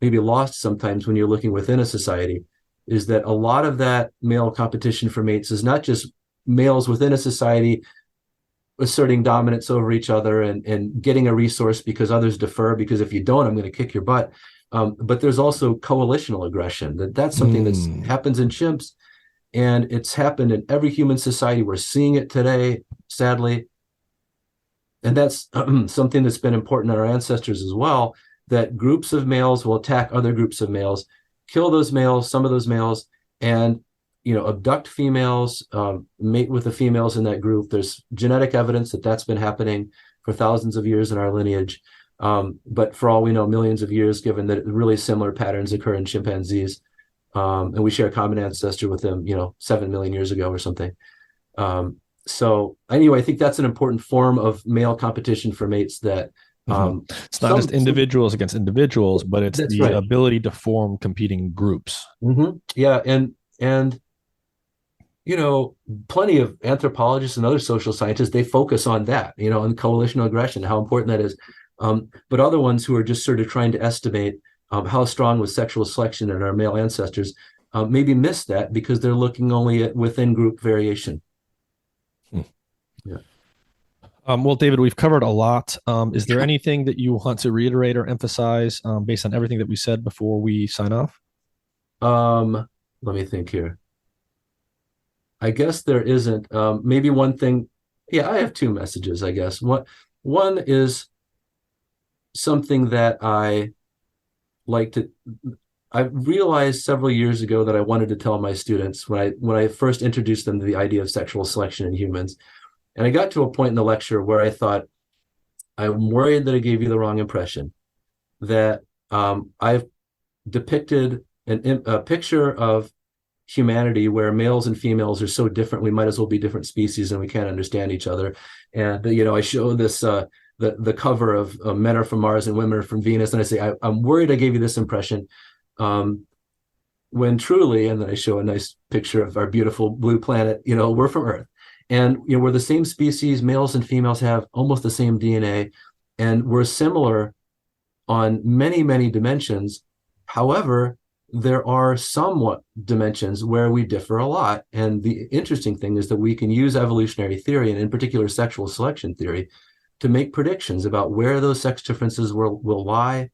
Speaker 2: maybe lost sometimes when you're looking within a society is that a lot of that male competition for mates is not just males within a society asserting dominance over each other and getting a resource because others defer, because if you don't, I'm going to kick your butt. But there's also coalitional aggression. That's something that happens in chimps, and it's happened in every human society. We're seeing it today, sadly. And that's something that's been important in our ancestors as well, that groups of males will attack other groups of males, kill those males, some of those males, and abduct females, mate with the females in that group. There's genetic evidence that that's been happening for thousands of years in our lineage. But for all we know, millions of years, given that really similar patterns occur in chimpanzees. And we share a common ancestor with them, 7 million years ago or something. So anyway, I think that's an important form of male competition for mates that
Speaker 1: it's not just individuals against individuals, but it's the right ability to form competing groups.
Speaker 2: Yeah. And plenty of anthropologists and other social scientists, they focus on that, on coalitional aggression, how important that is. But other ones who are just sort of trying to estimate how strong was sexual selection in our male ancestors maybe miss that because they're looking only at within group variation. Yeah.
Speaker 1: Well, David, we've covered a lot. Is there anything that you want to reiterate or emphasize based on everything that we said before we sign off?
Speaker 2: Let me think here. I guess there isn't. Maybe one thing. Yeah, I have 2 messages, I guess. One is something that I realized several years ago that I wanted to tell my students when I first introduced them to the idea of sexual selection in humans. And I got to a point in the lecture where I thought, I'm worried that I gave you the wrong impression, that I've depicted a picture of humanity where males and females are so different, we might as well be different species and we can't understand each other. And, I show this, the cover of Men Are From Mars and Women Are From Venus. And I say, I'm worried I gave you this impression when truly, and then I show a nice picture of our beautiful blue planet, we're from Earth. And we're the same species. Males and females have almost the same DNA, and we're similar on many, many dimensions. However, there are somewhat dimensions where we differ a lot. And the interesting thing is that we can use evolutionary theory, and in particular sexual selection theory, to make predictions about where those sex differences will lie,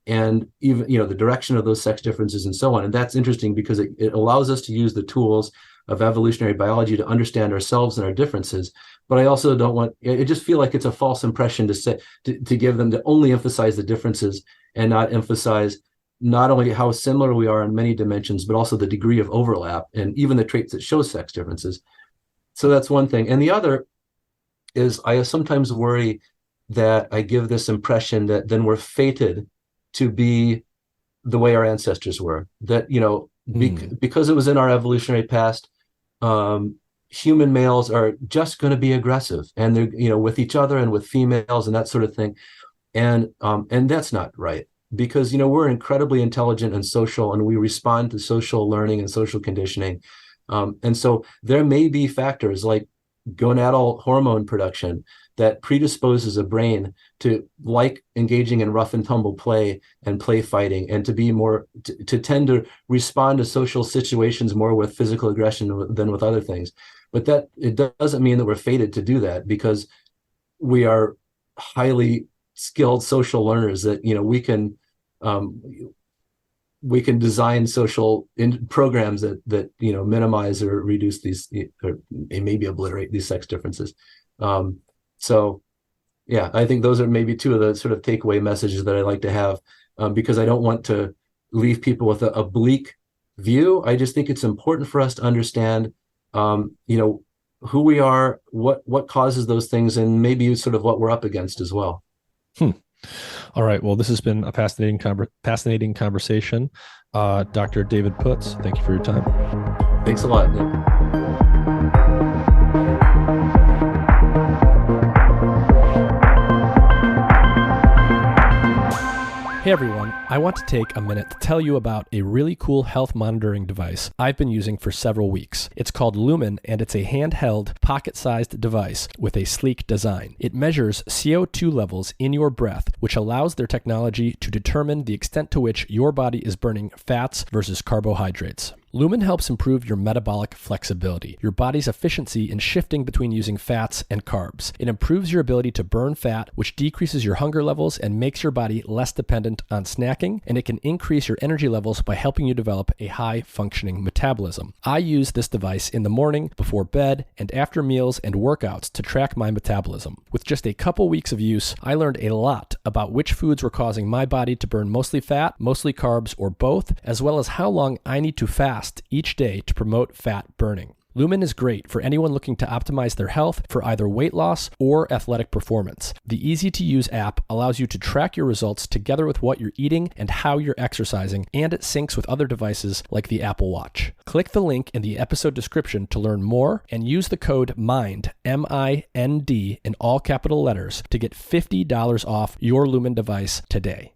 Speaker 2: and even the direction of those sex differences and so on. And that's interesting because it allows us to use the tools of evolutionary biology to understand ourselves and our differences. But I also don't want, I just feel like it's a false impression to give them, to only emphasize the differences and not emphasize not only how similar we are in many dimensions, but also the degree of overlap and even the traits that show sex differences. So that's one thing. And the other is I sometimes worry that I give this impression that then we're fated to be the way our ancestors were, that, because it was in our evolutionary past, human males are just going to be aggressive, and they're, with each other and with females and that sort of thing. And that's not right, because, we're incredibly intelligent and social, and we respond to social learning and social conditioning. And so there may be factors like gonadal hormone production that predisposes a brain to like engaging in rough and tumble play and play fighting, and to be more, to tend to respond to social situations more with physical aggression than with other things. But that it doesn't mean that we're fated to do that, because we are highly skilled social learners that, we can design social programs that minimize or reduce these, or maybe obliterate these sex differences. So yeah, I think those are maybe two of the sort of takeaway messages that I like to have, because I don't want to leave people with a bleak view. I just think it's important for us to understand, who we are, what causes those things, and maybe sort of what we're up against as well.
Speaker 1: All right. Well, this has been a fascinating conversation. Dr. David Putz, thank you for your time.
Speaker 2: Thanks a lot, Nick.
Speaker 1: Hey everyone, I want to take a minute to tell you about a really cool health monitoring device I've been using for several weeks. It's called Lumen, and it's a handheld, pocket-sized device with a sleek design. It measures CO2 levels in your breath, which allows their technology to determine the extent to which your body is burning fats versus carbohydrates. Lumen helps improve your metabolic flexibility, your body's efficiency in shifting between using fats and carbs. It improves your ability to burn fat, which decreases your hunger levels and makes your body less dependent on snacking, and it can increase your energy levels by helping you develop a high-functioning metabolism. I use this device in the morning, before bed, and after meals and workouts to track my metabolism. With just a couple weeks of use, I learned a lot about which foods were causing my body to burn mostly fat, mostly carbs, or both, as well as how long I need to fast each day to promote fat burning. Lumen is great for anyone looking to optimize their health for either weight loss or athletic performance. The easy-to-use app allows you to track your results together with what you're eating and how you're exercising, and it syncs with other devices like the Apple Watch. Click the link in the episode description to learn more, and use the code MIND, M-I-N-D, in all capital letters to get $50 off your Lumen device today.